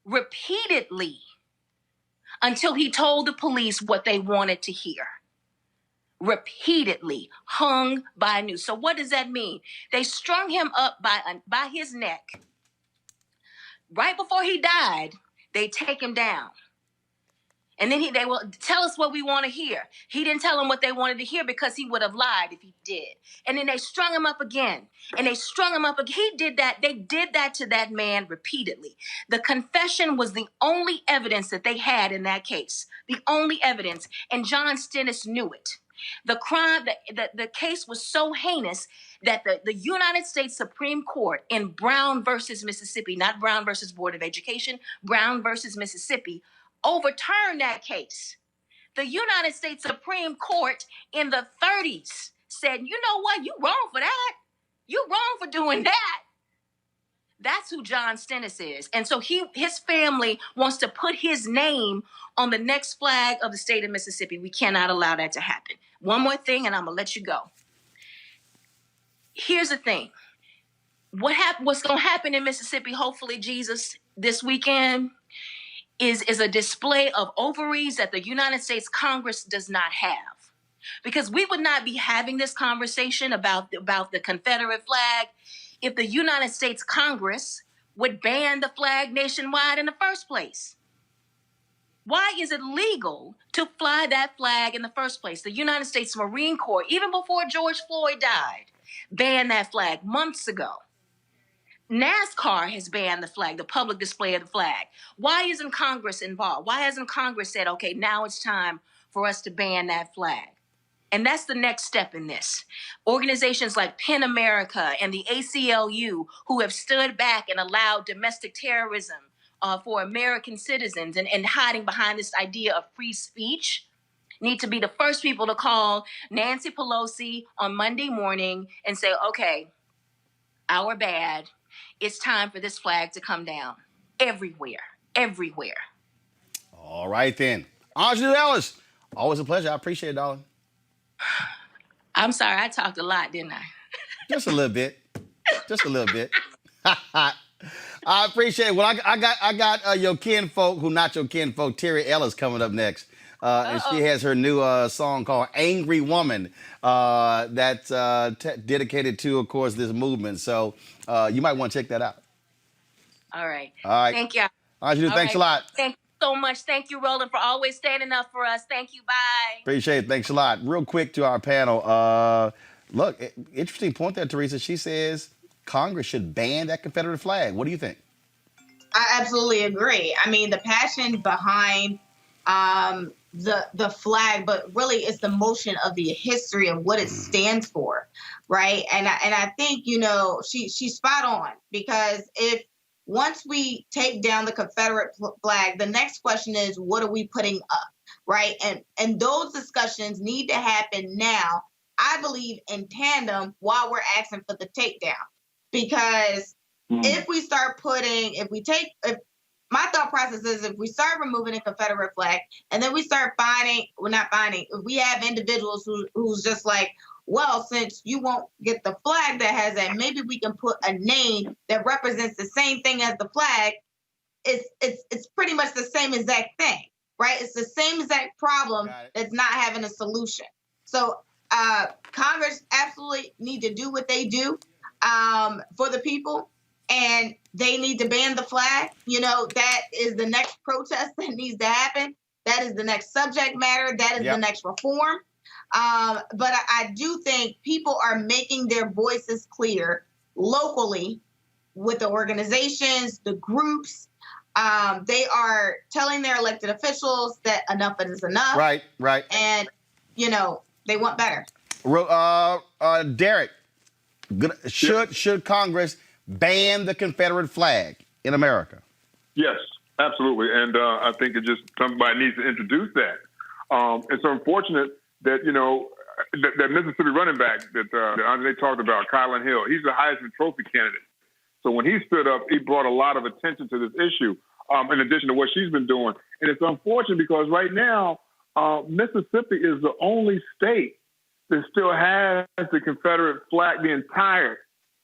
repeatedly until he told the police what they wanted to hear. Repeatedly hung by a noose. So what does that mean? They strung him up by his neck. Right before he died, they take him down. And then they will tell us what we want to hear. He didn't tell them what they wanted to hear because he would have lied if he did. And then they strung him up again. And they strung him up again. He did that. They did that to that man repeatedly. The confession was the only evidence that they had in that case. The only evidence. And John Stennis knew it. The crime, the case was so heinous that the United States Supreme Court in Brown versus Mississippi, not Brown versus Board of Education, Brown versus Mississippi, overturned that case. The United States Supreme Court in the 30s said, you know what, you wrong for that. You wrong for doing that. That's who John Stennis is. And so his family wants to put his name on the next flag of the state of Mississippi. We cannot allow that to happen. One more thing, and I'm going to let you go. Here's the thing. What's going to happen in Mississippi, hopefully, Jesus, this weekend, is a display of ovaries that the United States Congress does not have. Because we would not be having this conversation about the Confederate flag if the United States Congress would ban the flag nationwide in the first place. Why is it legal to fly that flag in the first place? The United States Marine Corps, even before George Floyd died, banned that flag months ago. NASCAR has banned the flag, the public display of the flag. Why isn't Congress involved? Why hasn't Congress said, okay, now it's time for us to ban that flag? And that's the next step in this. Organizations like PEN America and the ACLU, who have stood back and allowed domestic terrorism for American citizens and hiding behind this idea of free speech, need to be the first people to call Nancy Pelosi on Monday morning and say, okay, our bad. It's time for this flag to come down everywhere, everywhere. All right, then. Aunjanue Ellis, always a pleasure. I appreciate it, darling. I'm sorry, I talked a lot, didn't I? Just a little bit. Just a little bit. I appreciate it. Well, I got your kinfolk, who not your kinfolk, Terry Ellis, coming up next. And she has her new song called Angry Woman that's dedicated to, of course, this movement. So you might want to check that out. All right. All right. Thank you. Aunjanue, thanks a lot. Thank you so much. Thank you, Roland, for always standing up for us. Thank you. Bye. Appreciate it. Thanks a lot. Real quick to our panel. Look, interesting point there, Teresa. She says Congress should ban that Confederate flag. What do you think? I absolutely agree. I mean, the passion behind the flag, but really it's the motion of the history of what it stands for, right? And I think, she's spot on, because if once we take down the Confederate flag, the next question is, what are we putting up, right? And those discussions need to happen now, I believe, in tandem while we're asking for the takedown. Because if we start my thought process is if we start removing the Confederate flag and then we start if we have individuals who's just like, well, since you won't get the flag that has that, maybe we can put a name that represents the same thing as the flag. It's pretty much the same exact thing, right? It's the same exact problem that's not having a solution. So Congress absolutely need to do what they do for the people, and they need to ban the flag. That is the next protest that needs to happen. That is the next subject matter. That is the next reform. But I do think people are making their voices clear locally with the organizations, the groups. They are telling their elected officials that enough is enough. Right. And, they want better. Derek, should Congress ban the Confederate flag in America? Yes, absolutely. And I think somebody needs to introduce that. It's unfortunate that, that Mississippi running back that Aunjanue talked about, Kylan Hill, he's the Heisman Trophy candidate. So when he stood up, he brought a lot of attention to this issue, in addition to what she's been doing. And it's unfortunate because right now, Mississippi is the only state that still has the Confederate flag, the entire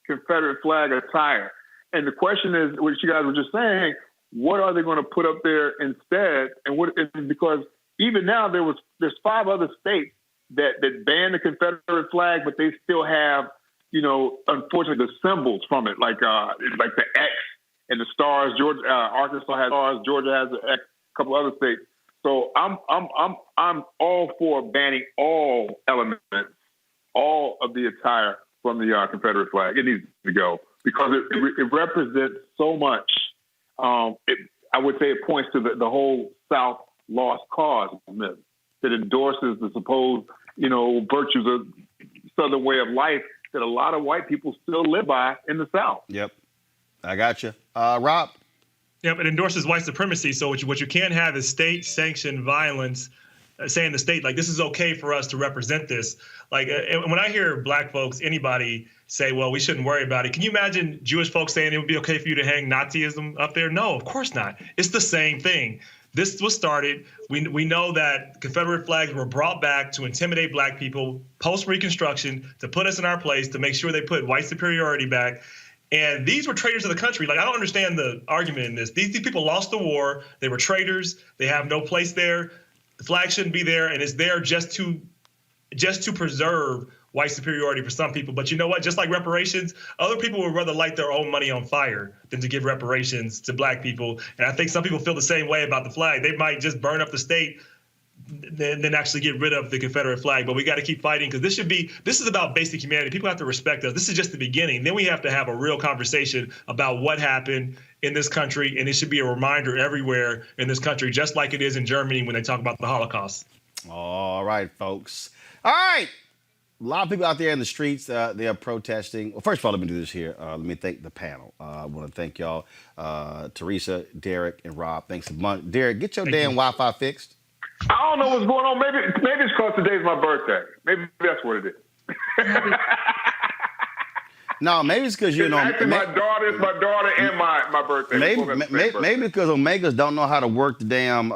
Confederate flag attire. And the question is, what you guys were just saying, what are they going to put up there instead? And because even now there's 5 other states that ban the Confederate flag, but they still have, unfortunately, the symbols from it, like the X and the stars. Arkansas has stars. Georgia has the X. A couple other states. So I'm all for banning all elements, all of the attire from the Confederate flag. It needs to go because it represents so much. I would say it points to the whole South lost cause myth that endorses the supposed, virtues of Southern way of life that a lot of white people still live by in the South. Yep. I got you. Rob? Yep, it endorses white supremacy. So what you can't have is state-sanctioned violence, saying the state, like, this is okay for us to represent this. Like, when I hear black folks, anybody say, well, we shouldn't worry about it. Can you imagine Jewish folks saying it would be okay for you to hang Nazism up there? No, of course not. It's the same thing. This was started. We know that Confederate flags were brought back to intimidate black people post-Reconstruction, to put us in our place, to make sure they put white superiority back. And these were traitors of the country. Like, I don't understand the argument in this. These people lost the war. They were traitors. They have no place there. The flag shouldn't be there, and it's there just to preserve white superiority for some people. But you know what? Just like reparations, other people would rather light their own money on fire than to give reparations to black people. And I think some people feel the same way about the flag. They might just burn up the state than actually get rid of the Confederate flag. But we got to keep fighting because this is about basic humanity. People have to respect us. This is just the beginning. Then we have to have a real conversation about what happened in this country, and it should be a reminder everywhere in this country, just like it is in Germany when they talk about the Holocaust. All right, folks. All right. A lot of people out there in the streets, they are protesting. Well, first of all, let me do this here. Let me thank the panel. I want to thank y'all, Teresa, Derek, and Rob. Thanks a bunch. Derek, get your damn Wi-Fi fixed. I don't know what's going on. Maybe it's because today's my birthday. Maybe that's what it is. No, maybe it's because Actually, my daughter and my birthday. Maybe because Omegas don't know how to work the damn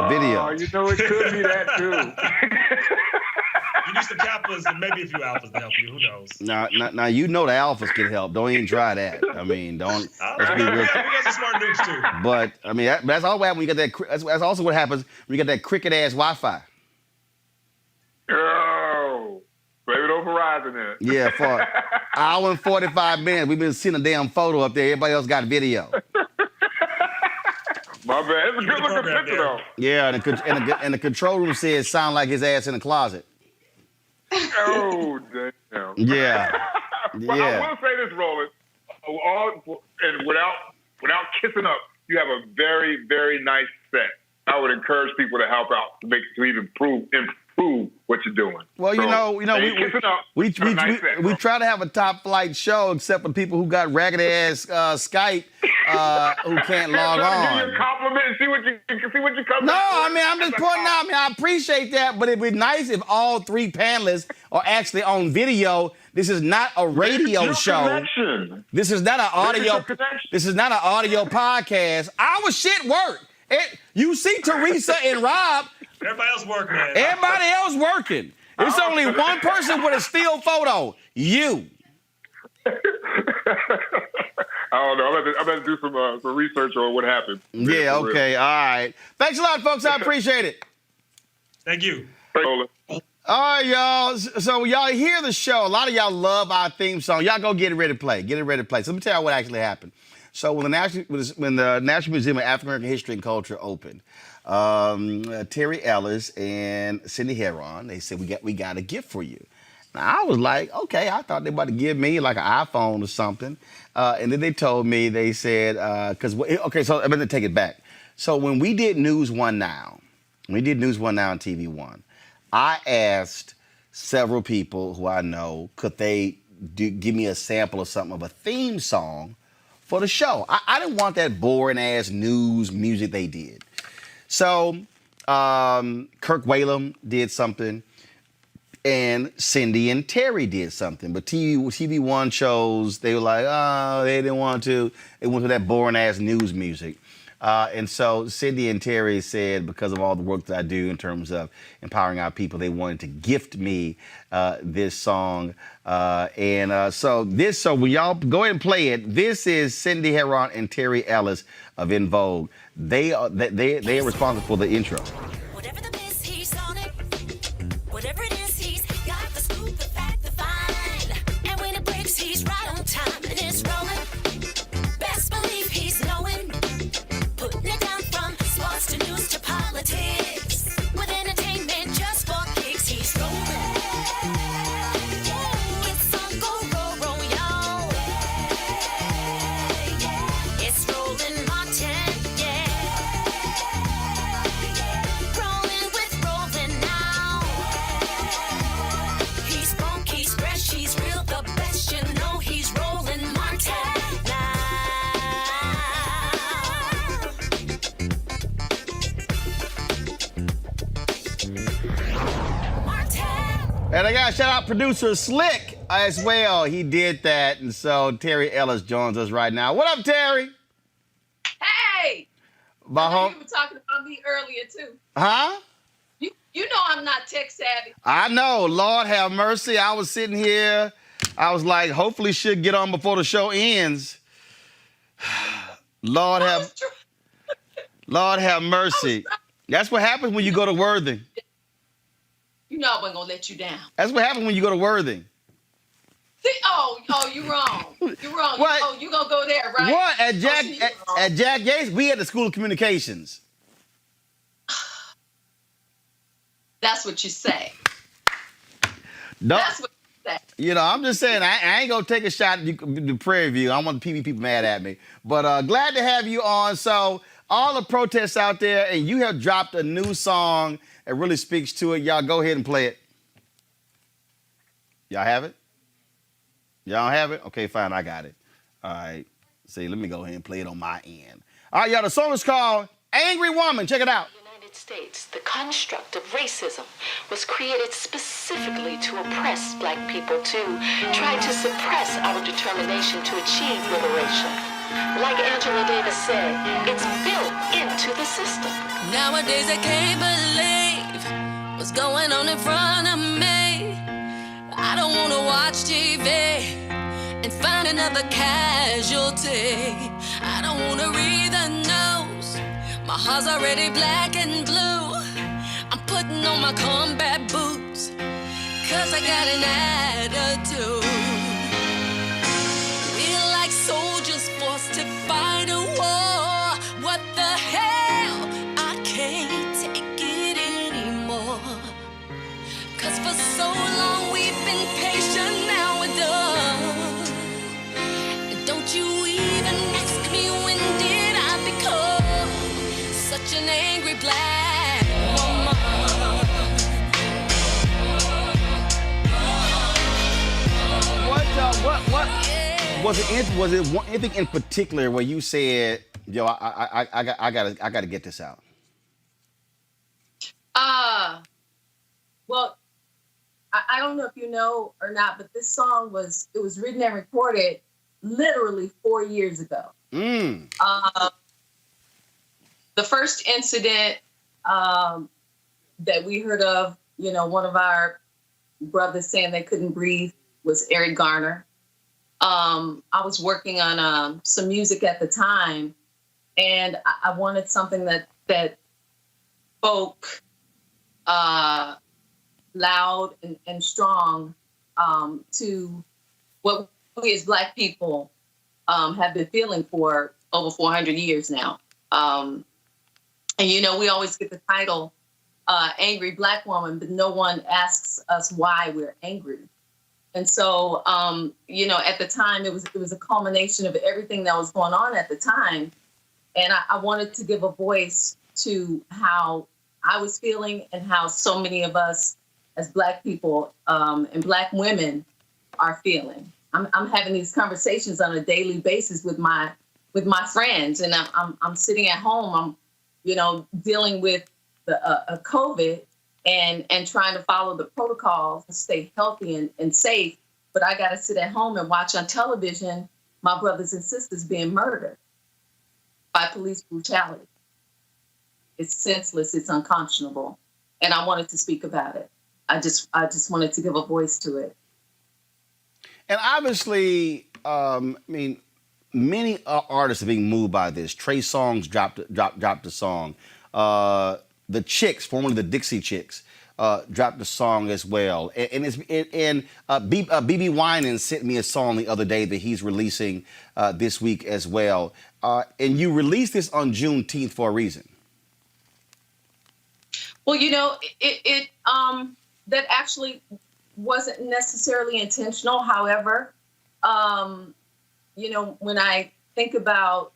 video. It could be that too. You need some kappas and maybe a few alphas to help you. Who knows? Now, the alphas can help. Don't even try that. I mean, let's be real. We got some smart dudes too. But I mean, that's all what happens when you get that. That's also what happens when you get that cricket ass Wi-Fi. Oh, blame it on Verizon then. Yeah, for an hour and 45 minutes, we've been seeing a damn photo up there. Everybody else got video. My bad. It's a good looking picture though. Yeah, and the control room says sound like his ass in the closet. Oh, damn. Yeah. But I will say this, Roland, and without kissing up, you have a very, very nice set. I would encourage people to help out to even improve what you're doing. Well, we try to have a top flight show, except for people who got ragged ass Skype who can't log Give you on. a compliment and see what you come. No, I mean, I'm just pointing out. I mean, I appreciate that, but it'd be nice if all three panelists are actually on video. This is not a radio show. Connection. This is not an audio. your connection. This is not an audio podcast. Our shit work. You see Teresa and Rob. Everybody else working, man. Everybody else working. It's only one person with a still photo. You. I don't know. I'm going to do some research on what happened. Yeah, okay. All right. Thanks a lot, folks. I appreciate it. Thank you. Roland. All right, y'all. So y'all hear the show. A lot of y'all love our theme song. Y'all go get it ready to play. Get it ready to play. So let me tell you what actually happened. So when the National Museum of African American History and Culture opened, Terry Ellis and Cindy Heron, they said, we got a gift for you. Now, I was like, okay, I thought they were about to give me like an iPhone or something. And then they told me, they said, so I'm going to take it back. So when we did News One Now on TV One, I asked several people who I know, could they give me a sample of something of a theme song for the show? I didn't want that boring ass news music they did. So Kirk Whalum did something, and Cindy and Terry did something. But TV One shows, they were like, oh, they didn't want to. They went to that boring ass news music. And so Cindy and Terry said, because of all the work that I do in terms of empowering our people, they wanted to gift me this song. So when y'all go ahead and play it, this is Cindy Heron and Terry Ellis of In Vogue. They are responsible for the intro. Whatever the biz, he's on it. Whatever it is, he's got the scoop, the fact, the find. And when it breaks, he's right on time and it's rolling. Best believe he's knowing. Putting it down from sports to news to politics. With entertainment just for kicks, he's rolling. It's on go, roll, y'all. It's Roland Martin, yeah. Rolling with Roland now. He's funk, he's fresh, he's real, the best. You know he's Roland Martin now. And I got to shout out producer Slick as well. He did that. And so Terry Ellis joins us right now. What up, Terry? Hey! My I know home. you were talking about me earlier, too. Huh? You know I'm not tech savvy. I know. Lord have mercy. I was sitting here. I was like, hopefully she'll get on before the show ends. Lord have mercy. That's what happens when you go to Worthing. You know I wasn't going to let you down. That's what happens when you go to Worthing. See, you wrong. You're wrong. What? You going to go there, right? What? At Jack Yates, we had the School of Communications. That's what you say. No. That's what you say. You know, I'm just saying, I ain't going to take a shot at the Prairie View. I don't want the PV people mad at me. But glad to have you on. So all the protests out there, and you have dropped a new song that really speaks to it. Y'all go ahead and play it. Y'all have it? Y'all don't have it? Okay, fine. I got it. All right. See, let me go ahead and play it on my end. All right, y'all. The song is called Angry Woman. Check it out. United States, the construct of racism was created specifically to oppress black people, to try to suppress our determination to achieve liberation. Like Angela Davis said, it's built into the system. Nowadays I can't believe what's going on in front of me. I don't want to watch TV and find another casualty. I don't want to read the news. My heart's already black and blue. I'm putting on my combat boots, 'cause I got an attitude. We're like soldiers forced to fight a war. What the hell? I can't take it anymore. 'Cause for so long we've been patient, now we're done. And don't you even ask me when did I become such an angry black woman. What? Was it anything in particular where you said, "Yo, I gotta get this out"? Well, I don't know if you know or not, but this song was written and recorded literally 4 years ago. The first incident that we heard of, one of our brothers saying they couldn't breathe was Eric Garner. I was working on some music at the time, and I wanted something that spoke loud and strong to what we as Black people have been feeling for over 400 years now. And we always get the title Angry Black Woman, but no one asks us why we're angry. And so, at the time, it was a culmination of everything that was going on at the time. And I wanted to give a voice to how I was feeling and how so many of us as Black people and Black women are feeling. I'm having these conversations on a daily basis with my friends, and I'm sitting at home. I'm, dealing with the COVID and trying to follow the protocols to stay healthy and safe. But I got to sit at home and watch on television my brothers and sisters being murdered by police brutality. It's senseless. It's unconscionable, and I wanted to speak about it. I just wanted to give a voice to it. And obviously, many artists are being moved by this. Trey Songz dropped a song. The Chicks, formerly the Dixie Chicks, dropped a song as well. And BB Winans sent me a song the other day that he's releasing this week as well. And you released this on Juneteenth for a reason. Well, it that actually wasn't necessarily intentional. However, when I think about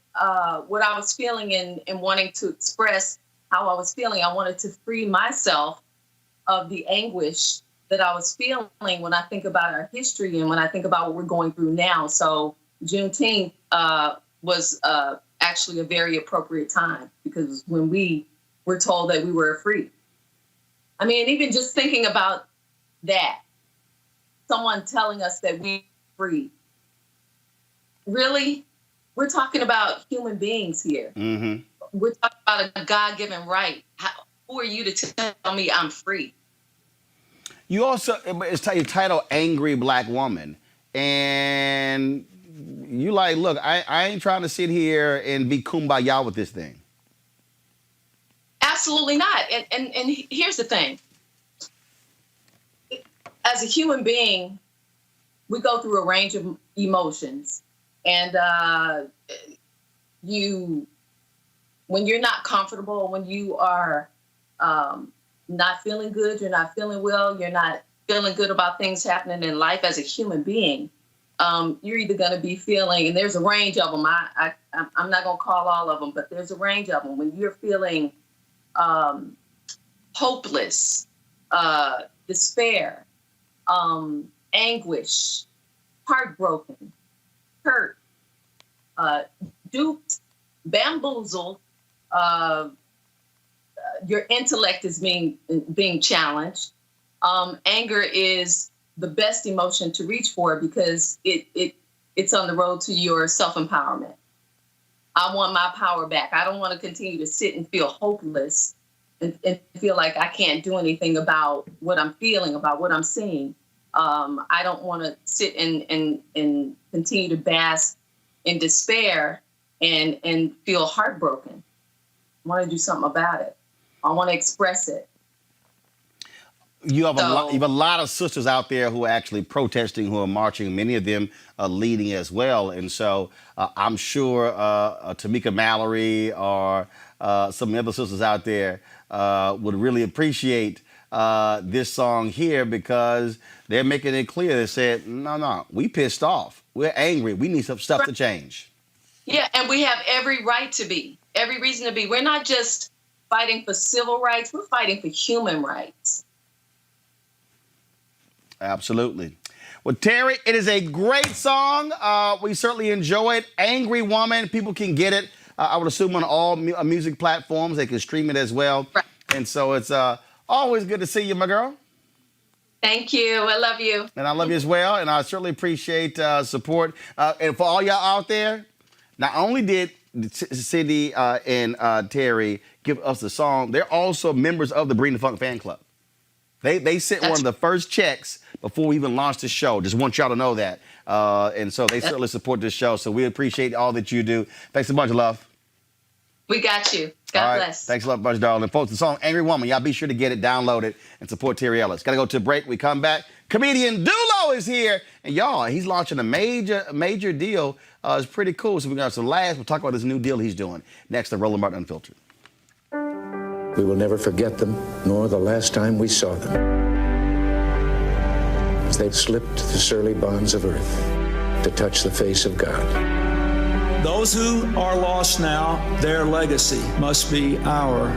what I was feeling and wanting to express how I was feeling, I wanted to free myself of the anguish that I was feeling when I think about our history and when I think about what we're going through now. So Juneteenth was actually a very appropriate time, because when we were told that we were free. I mean, even just thinking about that, someone telling us that we're free. Really? We're talking about human beings here. Mm-hmm. We're talking about a God-given right. Who are you to tell me I'm free? You also, it's titled Angry Black Woman. And you like, look, I ain't trying to sit here and be kumbaya with this thing. Absolutely not. And here's the thing. As a human being, we go through a range of emotions. And when you're not comfortable, when you are not feeling good, you're not feeling well, you're not feeling good about things happening in life as a human being, you're either going to be feeling, and there's a range of them. I'm not going to call all of them, but there's a range of them. When you're feeling hopeless, despair, anguish, heartbroken, hurt, duped, bamboozled, your intellect is being challenged. Anger is the best emotion to reach for because it's on the road to your self-empowerment. I want my power back. I don't want to continue to sit and feel hopeless and feel like I can't do anything about what I'm feeling, about what I'm seeing. I don't want to sit and continue to bask in despair and feel heartbroken. I want to do something about it. I want to express it. You have a lot of sisters out there who are actually protesting, who are marching, many of them leading as well. And so I'm sure Tamika Mallory or some other sisters out there would really appreciate this song here, because they're making it clear. They said, no, we pissed off. We're angry. We need some stuff to change. Yeah, and we have every right to be, every reason to be. We're not just fighting for civil rights. We're fighting for human rights. Absolutely. Well, Terry, it is a great song. We certainly enjoy it. Angry Woman, people can get it. I would assume on all music platforms. They can stream it as well. Right. And so it's always good to see you, my girl. Thank you. I love you. And I love you as well. And I certainly appreciate support. And for all y'all out there, not only did Cindy and Terry give us the song, they're also members of the Bring the Funk fan club. They sent one of the first checks before we even launched the show. Just want y'all to know that. And so they certainly support this show. So we appreciate all that you do. Thanks a bunch, love. We got you. God bless. Thanks a lot, bunch, darling. Folks, the song Angry Woman, y'all be sure to get it, download it, and support Terry Ellis. Got to go to a break. We come back. Comedian Dulo is here. And y'all, he's launching a major deal. It's pretty cool. So we're going to last. We'll talk about this new deal he's doing. Next, the Roland Martin Unfiltered. We will never forget them, nor the last time we saw them, as they slipped the surly bonds of earth to touch the face of God. Those who are lost now, their legacy must be our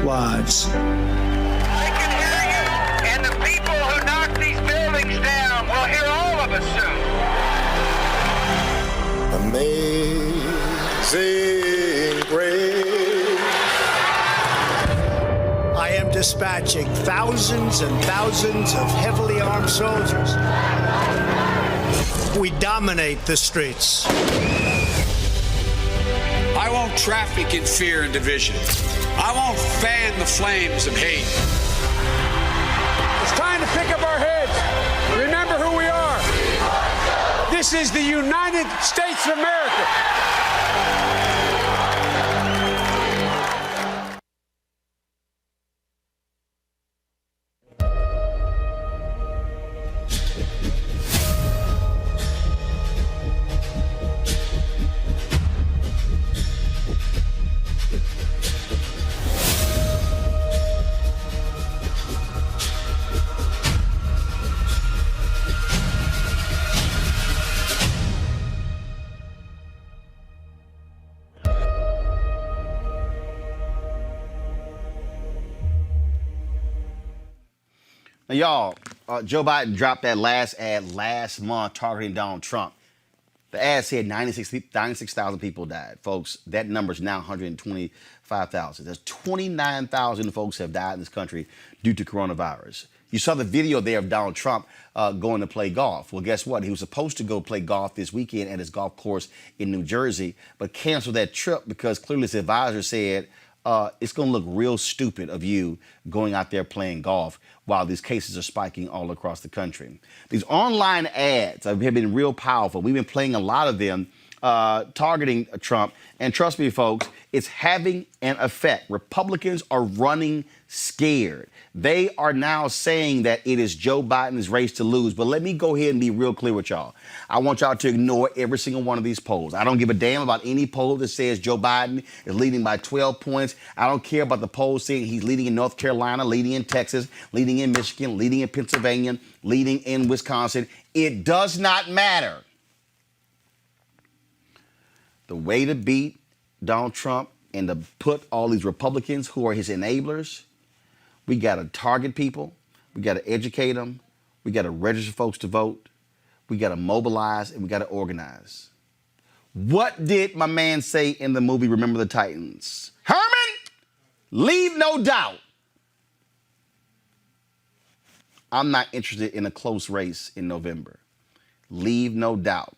lives. I can hear you, and the people who knock these buildings down will hear all of us soon. Amazing grace. I am dispatching thousands and thousands of heavily armed soldiers. We dominate the streets. I won't traffic in fear and division. I won't fan the flames of hate. It's time to pick up our heads. Remember who we are. This is the United States of America. Now, y'all, Joe Biden dropped that last ad last month targeting Donald Trump. The ad said 96,000 people died. Folks, that number is now 125,000. There's 29,000 folks have died in this country due to coronavirus. You saw the video there of Donald Trump going to play golf. Well, guess what? He was supposed to go play golf this weekend at his golf course in New Jersey, but canceled that trip because clearly his advisor said, it's going to look real stupid of you going out there playing golf while these cases are spiking all across the country. These online ads have been real powerful. We've been playing a lot of them targeting Trump. And trust me, folks, it's having an effect. Republicans are running scared. They are now saying that it is Joe Biden's race to lose. But let me go ahead and be real clear with y'all. I want y'all to ignore every single one of these polls. I don't give a damn about any poll that says Joe Biden is leading by 12 points. I don't care about the polls saying he's leading in North Carolina, leading in Texas, leading in Michigan, leading in Pennsylvania, leading in Wisconsin. It does not matter. The way to beat Donald Trump and to put all these Republicans who are his enablers, we got to target people. We got to educate them. We got to register folks to vote. We got to mobilize and we got to organize. What did my man say in the movie Remember the Titans? Herman, leave no doubt. I'm not interested in a close race in November. Leave no doubt.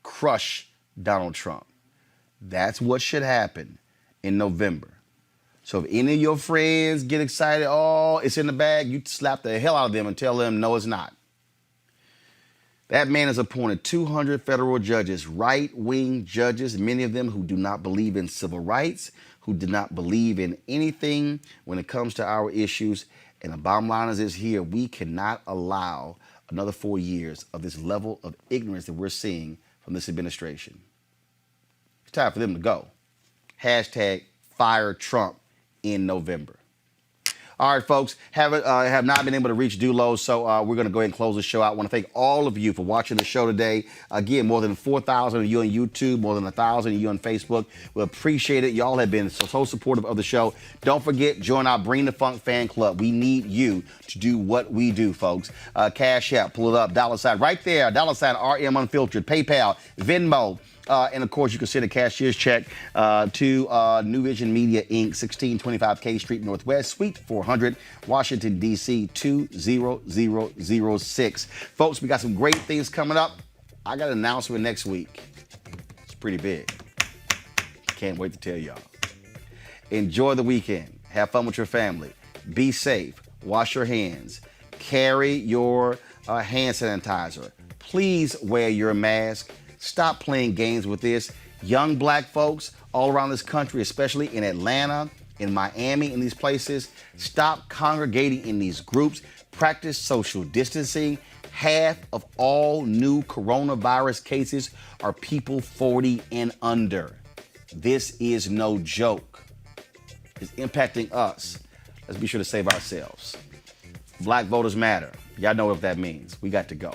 Crush Donald Trump. That's what should happen in November. So if any of your friends get excited, oh, it's in the bag, you slap the hell out of them and tell them, no, it's not. That man has appointed 200 federal judges, right-wing judges, many of them who do not believe in civil rights, who do not believe in anything when it comes to our issues. And the bottom line is this here, we cannot allow another 4 years of this level of ignorance that we're seeing from this administration. It's time for them to go. Hashtag fire Trump in November. All right, folks, have not been able to reach Dulo, so we're going to go ahead and close the show out. I want to thank all of you for watching the show today. Again, more than 4,000 of you on YouTube, more than 1,000 of you on Facebook. We appreciate it. Y'all have been so supportive of the show. Don't forget, join our Bring the Funk fan club. We need you to do what we do, folks. Cash App, pull it up, $ right there, $RM Unfiltered, PayPal, Venmo. And of course, you can send a cashier's check to New Vision Media Inc., 1625 K Street Northwest, Suite 400, Washington, D.C., 20006. Folks, we got some great things coming up. I got an announcement next week. It's pretty big. Can't wait to tell y'all. Enjoy the weekend. Have fun with your family. Be safe. Wash your hands. Carry your hand sanitizer. Please wear your mask. Stop playing games with this. Young black folks all around this country, especially in Atlanta, in Miami, in these places, stop congregating in these groups. Practice social distancing. Half of all new coronavirus cases are people 40 and under. This is no joke. It's impacting us. Let's be sure to save ourselves. Black voters matter. Y'all know what that means. We got to go.